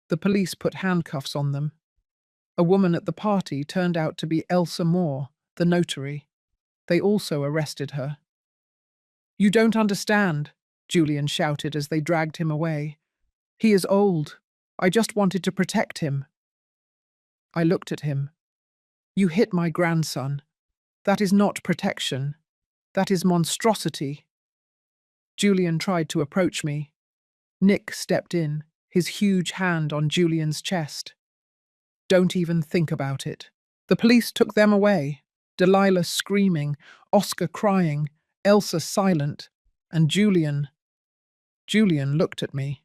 The police put handcuffs on them. A woman at the party turned out to be Elsa Moore, the notary. They also arrested her. You don't understand, Julian shouted as they dragged him away. He is old. I just wanted to protect him. I looked at him. You hit my grandson. That is not protection. That is monstrosity. Julian tried to approach me. Nick stepped in, his huge hand on Julian's chest. Don't even think about it. The police took them away. Delilah screaming, Oscar crying, Elsa silent, and Julian. Julian looked at me.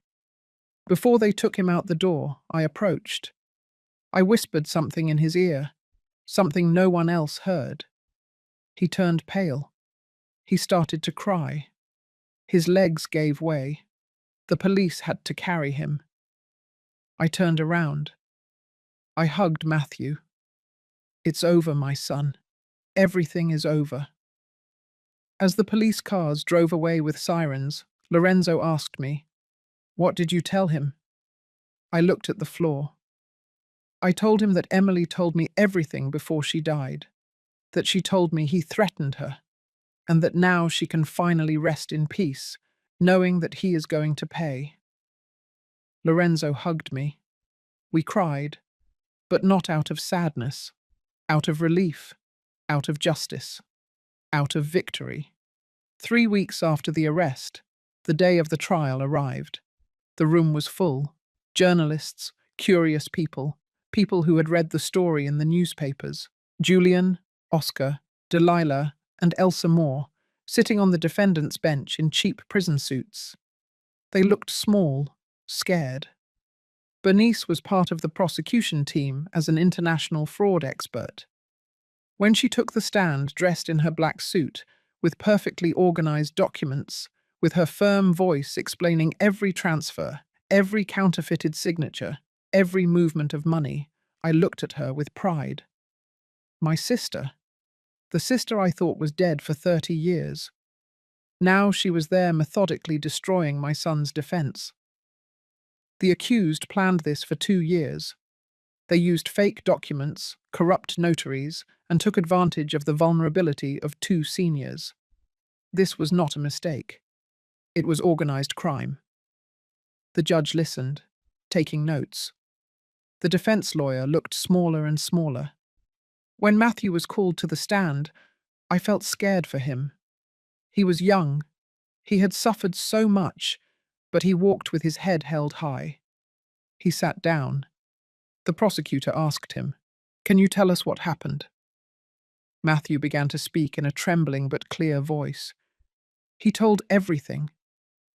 Before they took him out the door, I approached. I whispered something in his ear, something no one else heard. He turned pale. He started to cry. His legs gave way. The police had to carry him. I turned around. I hugged Matthew. It's over, my son. Everything is over. As the police cars drove away with sirens, Lorenzo asked me, "What did you tell him?" I looked at the floor. I told him that Emily told me everything before she died, that she told me he threatened her, and that now she can finally rest in peace, knowing that he is going to pay. Lorenzo hugged me. We cried, but not out of sadness, out of relief, out of justice, out of victory. 3 weeks after the arrest, the day of the trial arrived. The room was full. Journalists, curious people, people who had read the story in the newspapers. Julian, Oscar, Delilah, and Elsa Moore, sitting on the defendant's bench in cheap prison suits. They looked small, scared. Bernice was part of the prosecution team as an international fraud expert. When she took the stand dressed in her black suit, with perfectly organized documents, with her firm voice explaining every transfer, every counterfeited signature, every movement of money, I looked at her with pride. My sister. The sister I thought was dead for 30 years. Now she was there methodically destroying my son's defense. The accused planned this for 2 years. They used fake documents, corrupt notaries, and took advantage of the vulnerability of 2 seniors. This was not a mistake. It was organized crime. The judge listened, taking notes. The defense lawyer looked smaller and smaller. When Matthew was called to the stand, I felt scared for him. He was young. He had suffered so much, but he walked with his head held high. He sat down. The prosecutor asked him, "Can you tell us what happened?" Matthew began to speak in a trembling but clear voice. He told everything.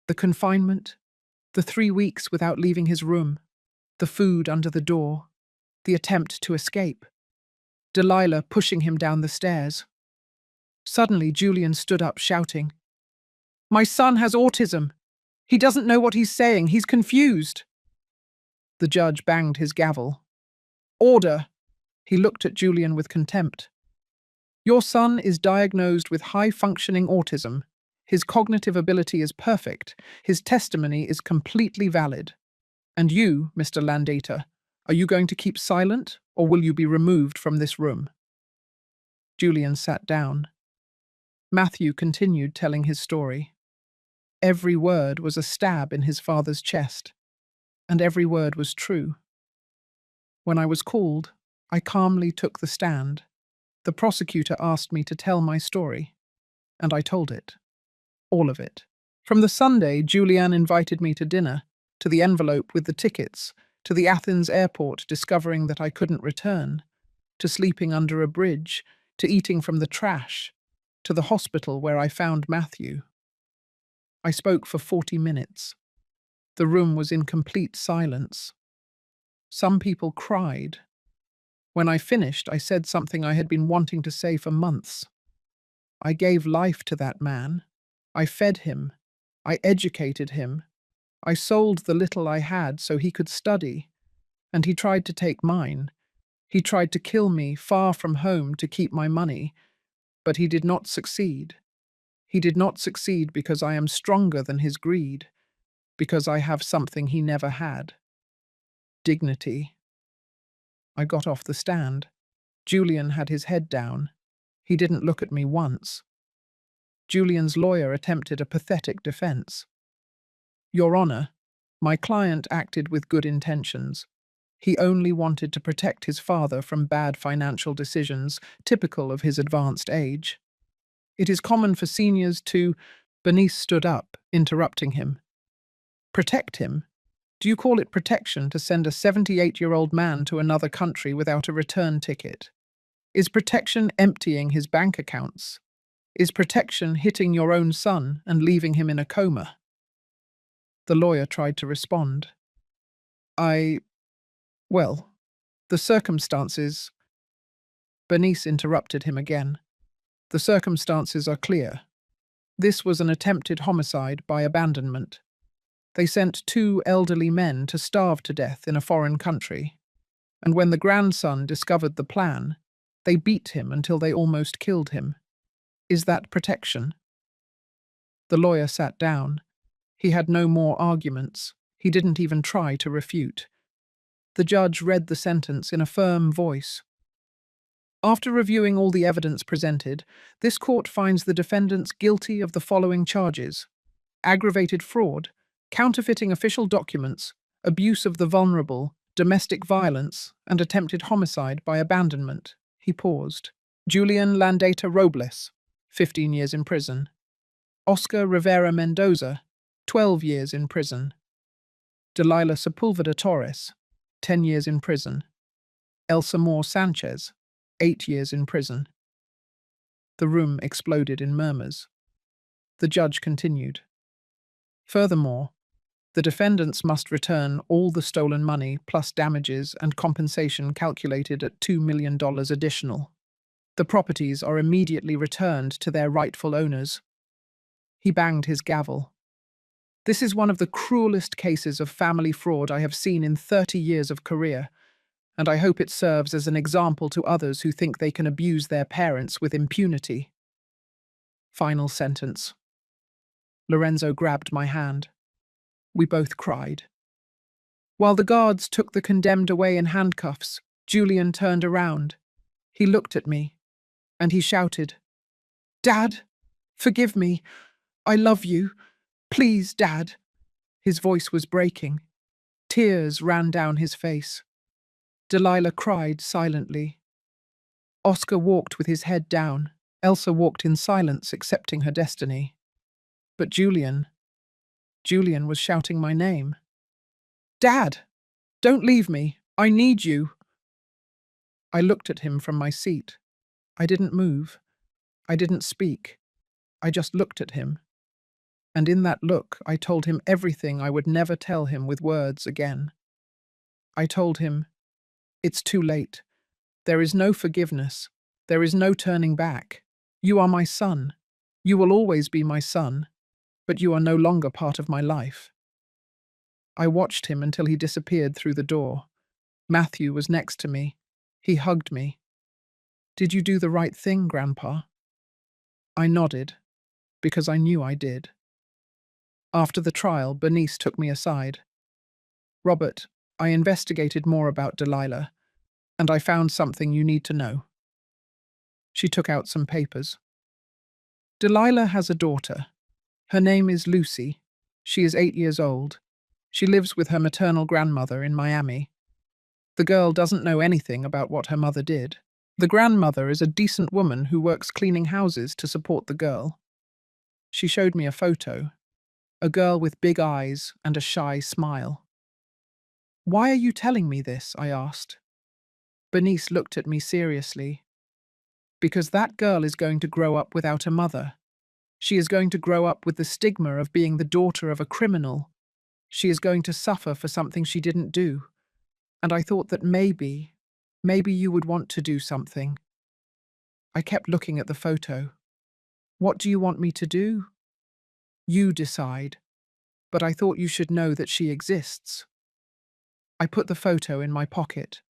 The confinement, the 3 weeks without leaving his room, the food under the door, the attempt to escape, Delilah pushing him down the stairs. Suddenly, Julian stood up, shouting, "My son has autism! He doesn't know what he's saying, he's confused!" The judge banged his gavel. "Order!" He looked at Julian with contempt. "Your son is diagnosed with high-functioning autism. His cognitive ability is perfect. His testimony is completely valid. And you, Mr. Landeta, are you going to keep silent, or will you be removed from this room?" Julian sat down. Matthew continued telling his story. Every word was a stab in his father's chest, and every word was true. When I was called, I calmly took the stand. The prosecutor asked me to tell my story, and I told it. All of it. From the Sunday Julian invited me to dinner, to the envelope with the tickets, to the Athens airport discovering that I couldn't return, to sleeping under a bridge, to eating from the trash, to the hospital where I found Matthew. I spoke for 40 minutes. The room was in complete silence. Some people cried. When I finished, I said something I had been wanting to say for months. I gave life to that man. I fed him. I educated him. I sold the little I had so he could study. And he tried to take mine. He tried to kill me far from home to keep my money. But he did not succeed. He did not succeed because I am stronger than his greed, because I have something he never had. Dignity. I got off the stand. Julian had his head down. He didn't look at me once. Julian's lawyer attempted a pathetic defense. "Your Honor, my client acted with good intentions. He only wanted to protect his father from bad financial decisions, typical of his advanced age. It is common for seniors to—" Bernice stood up, interrupting him. "Protect him? Do you call it protection to send a 78-year-old man to another country without a return ticket? Is protection emptying his bank accounts? Is protection hitting your own son and leaving him in a coma?" The lawyer tried to respond. Well, the circumstances—" Bernice interrupted him again. "The circumstances are clear. This was an attempted homicide by abandonment. They sent 2 elderly men to starve to death in a foreign country. And when the grandson discovered the plan, they beat him until they almost killed him. Is that protection? The lawyer sat down. He had no more arguments. He didn't even try to refute. The judge read the sentence in a firm voice. After reviewing all the evidence presented, this court finds the defendants guilty of the following charges: aggravated fraud, counterfeiting official documents, abuse of the vulnerable, domestic violence, and attempted homicide by abandonment. He paused. Julian Landeta Robles, 15 years in prison. Oscar Rivera Mendoza, 12 years in prison. Delilah Sepulveda Torres, 10 years in prison. Elsa Moore Sanchez, 8 years in prison. The room exploded in murmurs. The judge continued. Furthermore, the defendants must return all the stolen money plus damages and compensation calculated at $2 million additional. The properties are immediately returned to their rightful owners. He banged his gavel. This is one of the cruelest cases of family fraud I have seen in 30 years of career, and I hope it serves as an example to others who think they can abuse their parents with impunity. Final sentence. Lorenzo grabbed my hand. We both cried. While the guards took the condemned away in handcuffs, Julian turned around. He looked at me, and he shouted, "Dad, forgive me. I love you. Please, Dad." His voice was breaking. Tears ran down his face. Delilah cried silently. Oscar walked with his head down. Elsa walked in silence, accepting her destiny. But Julian was shouting my name. "Dad, don't leave me. I need you." I looked at him from my seat. I didn't move. I didn't speak. I just looked at him. And in that look, I told him everything I would never tell him with words again. I told him, "It's too late. There is no forgiveness. There is no turning back. You are my son. You will always be my son, but you are no longer part of my life." I watched him until he disappeared through the door. Matthew was next to me. He hugged me. "Did you do the right thing, Grandpa?" I nodded, because I knew I did. After the trial, Bernice took me aside. "Robert, I investigated more about Delilah, and I found something you need to know." She took out some papers. "Delilah has a daughter. Her name is Lucy. She is 8 years old. She lives with her maternal grandmother in Miami. The girl doesn't know anything about what her mother did. The grandmother is a decent woman who works cleaning houses to support the girl." She showed me a photo. A girl with big eyes and a shy smile. "Why are you telling me this?" I asked. Bernice looked at me seriously. "Because that girl is going to grow up without a mother. She is going to grow up with the stigma of being the daughter of a criminal. She is going to suffer for something she didn't do. And I thought that maybe you would want to do something." I kept looking at the photo. "What do you want me to do?" "You decide. But I thought you should know that she exists." I put the photo in my pocket.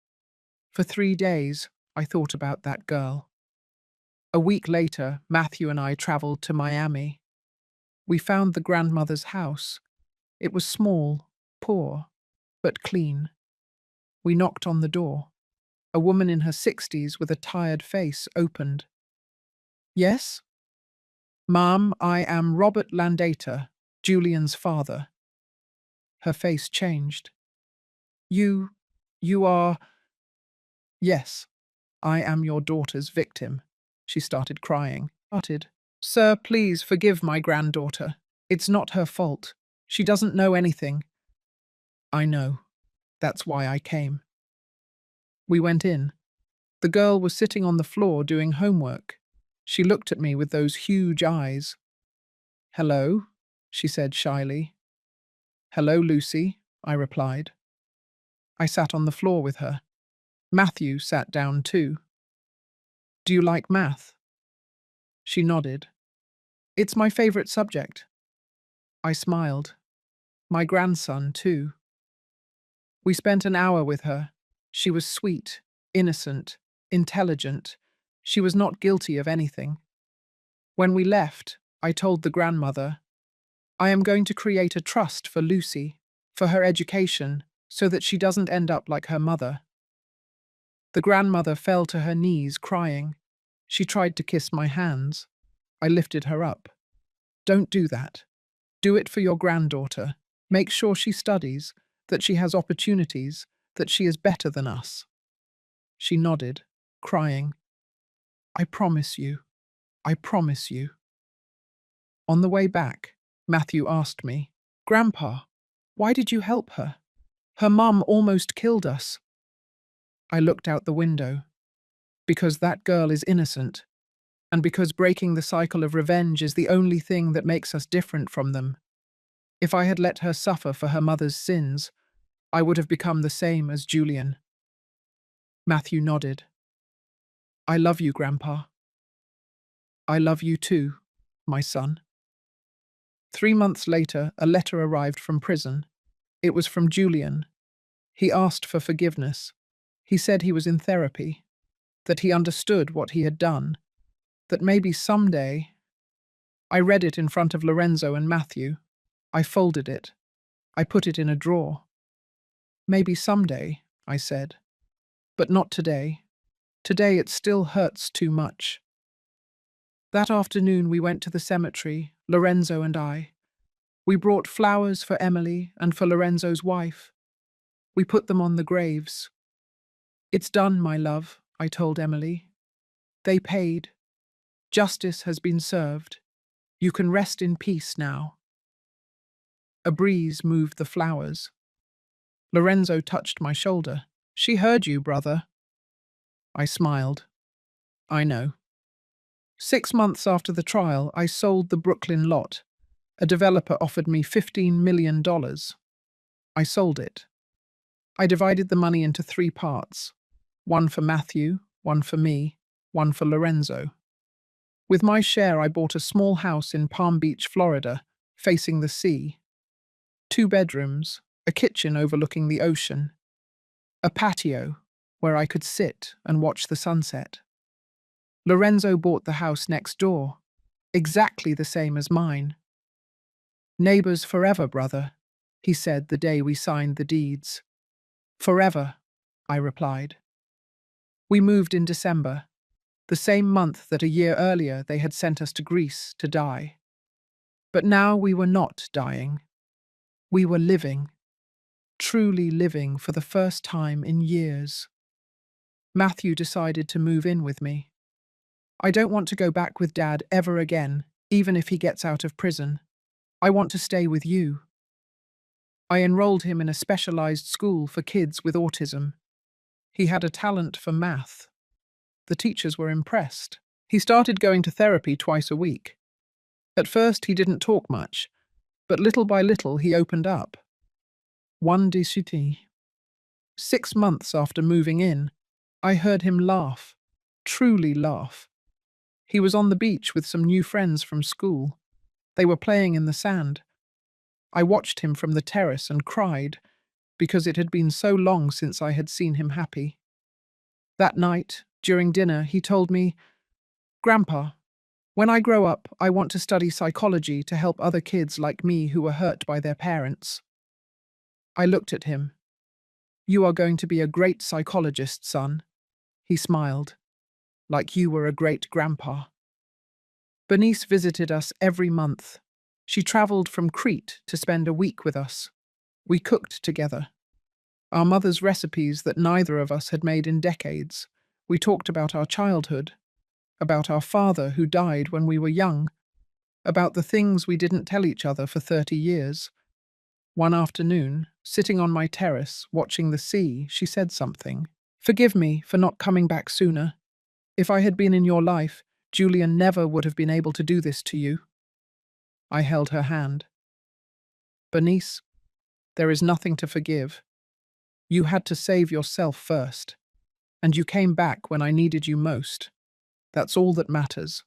For 3 days, I thought about that girl. A week later, Matthew and I traveled to Miami. We found the grandmother's house. It was small, poor, but clean. We knocked on the door. A woman in her 60s with a tired face opened. "Yes?" "Ma'am, I am Robert Landeta, Julian's father." Her face changed. You are..." "Yes, I am your daughter's victim." She started crying. "Sir, please forgive my granddaughter. It's not her fault. She doesn't know anything." "I know. That's why I came." We went in. The girl was sitting on the floor doing homework. She looked at me with those huge eyes. "Hello," she said shyly. "Hello, Lucy," I replied. I sat on the floor with her. Matthew sat down too. "Do you like math?" She nodded. "It's my favorite subject." I smiled. "My grandson, too." We spent an hour with her. She was sweet, innocent, intelligent. She was not guilty of anything. When we left, I told the grandmother, I am going to create a trust for Lucy, for her education, so that she doesn't end up like her mother. The grandmother fell to her knees, crying. She tried to kiss my hands. I lifted her up. Don't do that. Do it for your granddaughter. Make sure she studies, that she has opportunities, that she is better than us. She nodded, crying. I promise you. I promise you. On the way back, Matthew asked me, Grandpa, why did you help her? Her mum almost killed us. I looked out the window. Because that girl is innocent, and because breaking the cycle of revenge is the only thing that makes us different from them. If I had let her suffer for her mother's sins, I would have become the same as Julian. Matthew nodded. I love you, Grandpa. I love you too, my son. 3 months later, a letter arrived from prison. It was from Julian. He asked for forgiveness. He said he was in therapy, that he understood what he had done, that maybe someday. I read it in front of Lorenzo and Matthew. I folded it. I put it in a drawer. Maybe someday, I said. But not today. Today it still hurts too much. That afternoon we went to the cemetery, Lorenzo and I. We brought flowers for Emily and for Lorenzo's wife. We put them on the graves. It's done, my love, I told Emily. They paid. Justice has been served. You can rest in peace now. A breeze moved the flowers. Lorenzo touched my shoulder. She heard you, brother. I smiled. I know. 6 months after the trial, I sold the Brooklyn lot. A developer offered me $15 million. I sold it. I divided the money into 3 parts. One for Matthew, one for me, one for Lorenzo. With my share, I bought a small house in Palm Beach, Florida, facing the sea. 2 bedrooms, a kitchen overlooking the ocean, a patio where I could sit and watch the sunset. Lorenzo bought the house next door, exactly the same as mine. Neighbors forever, brother, he said the day we signed the deeds. Forever, I replied. We moved in December, the same month that a year earlier they had sent us to Greece to die. But now we were not dying. We were living, truly living for the first time in years. Matthew decided to move in with me. I don't want to go back with Dad ever again, even if he gets out of prison. I want to stay with you. I enrolled him in a specialized school for kids with autism. He had a talent for math. The teachers were impressed. He started going to therapy twice a week. At first he didn't talk much, but little by little he opened up. One day, 6 months after moving in, I heard him laugh, truly laugh. He was on the beach with some new friends from school. They were playing in the sand. I watched him from the terrace and cried, because it had been so long since I had seen him happy. That night, during dinner, he told me, Grandpa, when I grow up, I want to study psychology to help other kids like me who were hurt by their parents. I looked at him. You are going to be a great psychologist, son. He smiled, like you were a great grandpa. Bernice visited us every month. She travelled from Crete to spend a week with us. We cooked together. Our mother's recipes that neither of us had made in decades. We talked about our childhood, about our father who died when we were young, about the things we didn't tell each other for 30 years. One afternoon, sitting on my terrace, watching the sea, she said something. Forgive me for not coming back sooner. If I had been in your life, Julian never would have been able to do this to you. I held her hand. Bernice, there is nothing to forgive. You had to save yourself first, and you came back when I needed you most. That's all that matters.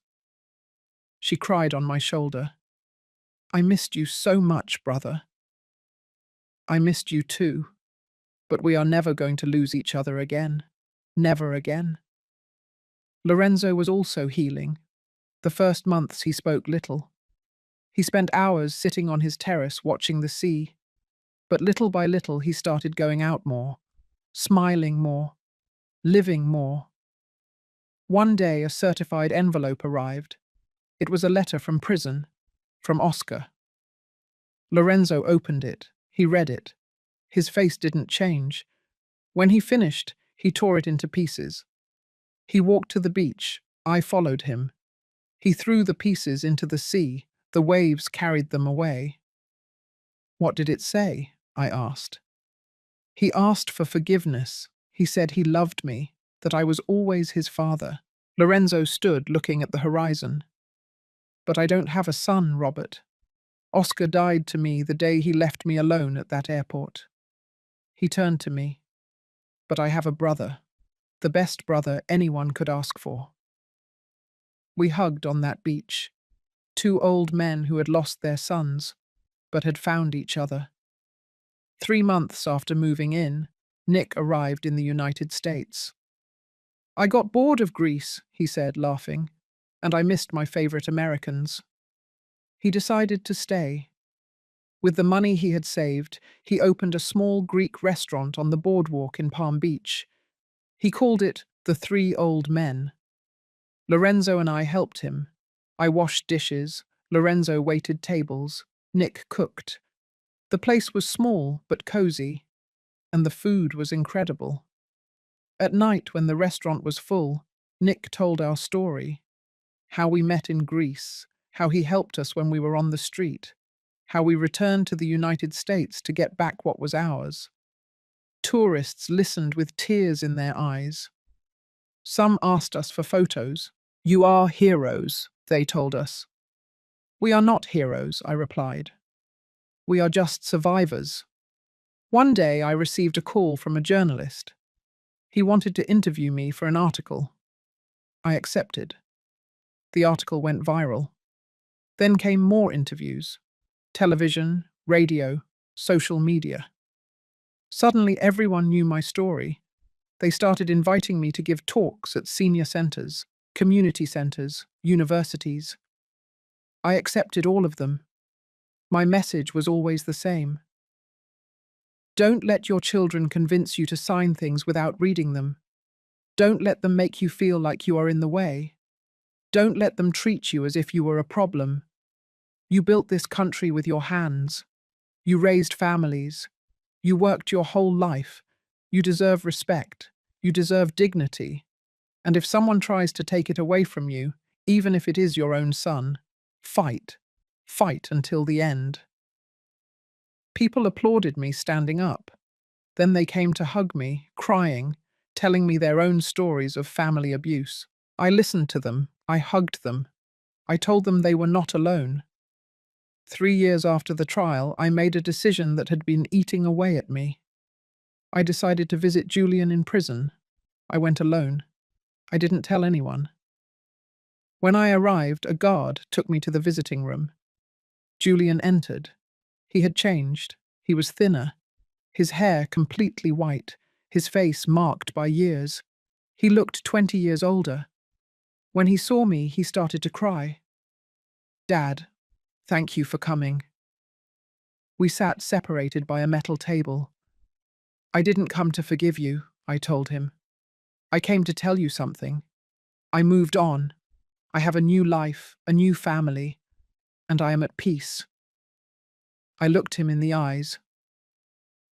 She cried on my shoulder. I missed you so much, brother. I missed you too. But we are never going to lose each other again. Never again. Lorenzo was also healing. The first months he spoke little. He spent hours sitting on his terrace watching the sea. But little by little he started going out more, smiling more, living more. One day a certified envelope arrived. It was a letter from prison, from Oscar. Lorenzo opened it. He read it. His face didn't change. When he finished, he tore it into pieces. He walked to the beach. I followed him. He threw the pieces into the sea. The waves carried them away. What did it say? I asked. He asked for forgiveness. He said he loved me, that I was always his father. Lorenzo stood looking at the horizon. But I don't have a son, Robert. Oscar died to me the day he left me alone at that airport. He turned to me. But I have a brother, the best brother anyone could ask for. We hugged on that beach, two old men who had lost their sons, but had found each other. 3 months after moving in, Nick arrived in the United States. I got bored of Greece, he said, laughing, and I missed my favorite Americans. He decided to stay. With the money he had saved, he opened a small Greek restaurant on the boardwalk in Palm Beach. He called it The Three Old Men. Lorenzo and I helped him. I washed dishes, Lorenzo waited tables, Nick cooked. The place was small but cozy, and the food was incredible. At night, when the restaurant was full, Nick told our story. How we met in Greece, how he helped us when we were on the street, how we returned to the United States to get back what was ours. Tourists listened with tears in their eyes. Some asked us for photos. You are heroes, they told us. We are not heroes, I replied. We are just survivors. One day I received a call from a journalist. He wanted to interview me for an article. I accepted. The article went viral. Then came more interviews. Television, radio, social media. Suddenly everyone knew my story. They started inviting me to give talks at senior centers, community centers, universities. I accepted all of them. My message was always the same. Don't let your children convince you to sign things without reading them. Don't let them make you feel like you are in the way. Don't let them treat you as if you were a problem. You built this country with your hands. You raised families. You worked your whole life. You deserve respect. You deserve dignity. And if someone tries to take it away from you, even if it is your own son, fight. Fight until the end. People applauded me standing up. Then they came to hug me, crying, telling me their own stories of family abuse. I listened to them. I hugged them. I told them they were not alone. 3 years after the trial, I made a decision that had been eating away at me. I decided to visit Julian in prison. I went alone. I didn't tell anyone. When I arrived, a guard took me to the visiting room. Julian entered. He had changed. He was thinner. His hair completely white, his face marked by years. He looked 20 years older. When he saw me, he started to cry. Dad, thank you for coming. We sat separated by a metal table. I didn't come to forgive you, I told him. I came to tell you something. I moved on. I have a new life, a new family, and I am at peace. I looked him in the eyes.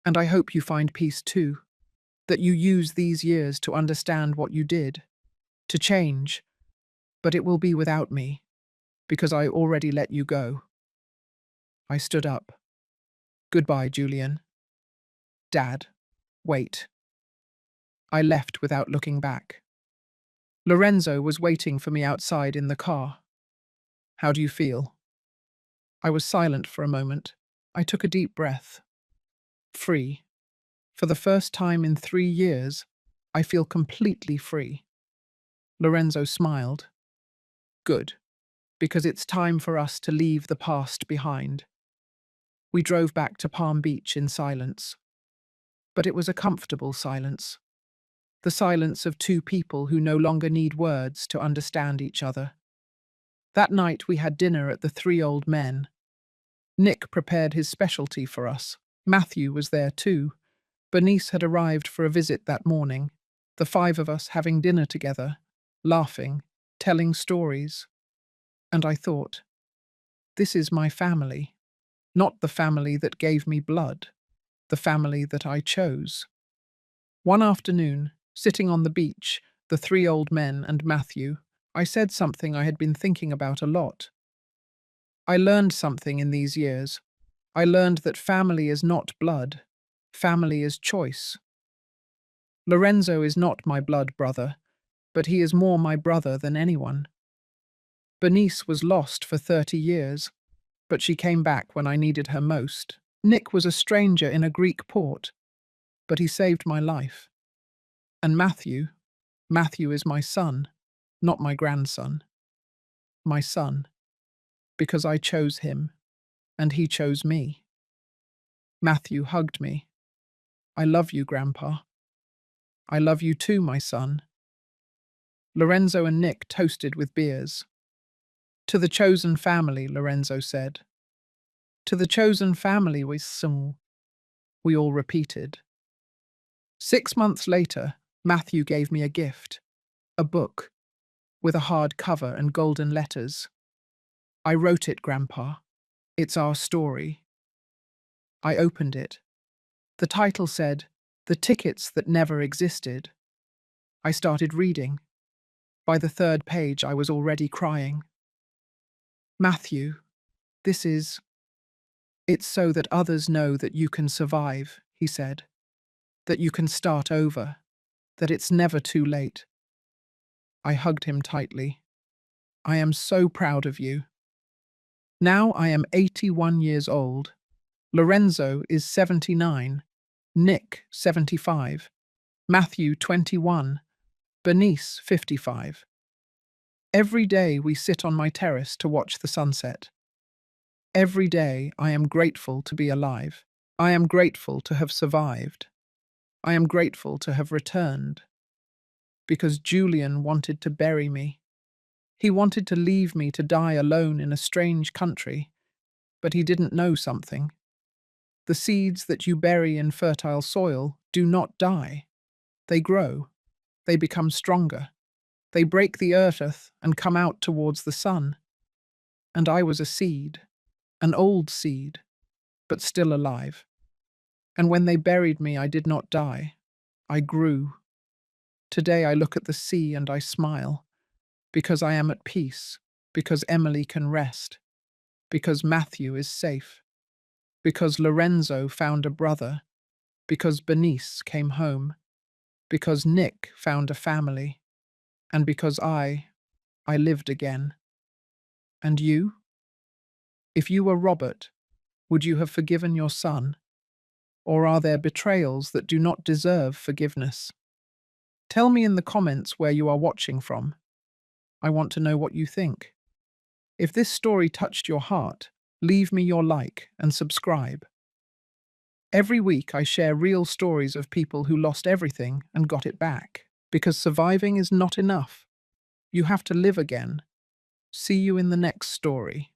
And I hope you find peace too, that you use these years to understand what you did, to change, but it will be without me, because I already let you go. I stood up. Goodbye, Julian. Dad, wait. I left without looking back. Lorenzo was waiting for me outside in the car. How do you feel? I was silent for a moment. I took a deep breath. Free. For the first time in 3 years, I feel completely free. Lorenzo smiled. Good, because it's time for us to leave the past behind. We drove back to Palm Beach in silence. But it was a comfortable silence. The silence of two people who no longer need words to understand each other. That night we had dinner at the Three Old Men. Nick prepared his specialty for us. Matthew was there too. Bernice had arrived for a visit that morning, the five of us having dinner together, laughing, telling stories. And I thought, this is my family, not the family that gave me blood, the family that I chose. One afternoon, sitting on the beach, the Three Old Men and Matthew, I said something I had been thinking about a lot. I learned something in these years. I learned that family is not blood. Family is choice. Lorenzo is not my blood brother, but he is more my brother than anyone. Bernice was lost for 30 years, but she came back when I needed her most. Nick was a stranger in a Greek port, but he saved my life. And Matthew is my son, not my grandson. My son, because I chose him, and he chose me. Matthew hugged me. I love you, Grandpa. I love you too, my son. Lorenzo and Nick toasted with beers. To the chosen family, Lorenzo said. To the chosen family, we all repeated. 6 months later, Matthew gave me a gift, a book, with a hard cover and golden letters. I wrote it, Grandpa. It's our story. I opened it. The title said, The Tickets That Never Existed. I started reading. By the 3rd page, I was already crying. Matthew, it's so that others know that you can survive, he said, that you can start over, that it's never too late. I hugged him tightly. I am so proud of you. Now I am 81 years old. Lorenzo is 79, Nick 75, Matthew 21, Bernice 55. Every day we sit on my terrace to watch the sunset. Every day I am grateful to be alive. I am grateful to have survived. I am grateful to have returned. Because Julian wanted to bury me. He wanted to leave me to die alone in a strange country, but he didn't know something. The seeds that you bury in fertile soil do not die. They grow. They become stronger. They break the earth and come out towards the sun. And I was a seed, an old seed, but still alive. And when they buried me, I did not die. I grew. Today I look at the sea and I smile, because I am at peace, because Emily can rest, because Matthew is safe, because Lorenzo found a brother, because Bernice came home, because Nick found a family, and because I lived again. And you? If you were Robert, would you have forgiven your son? Or are there betrayals that do not deserve forgiveness? Tell me in the comments where you are watching from. I want to know what you think. If this story touched your heart, leave me your like and subscribe. Every week I share real stories of people who lost everything and got it back, because surviving is not enough. You have to live again. See you in the next story.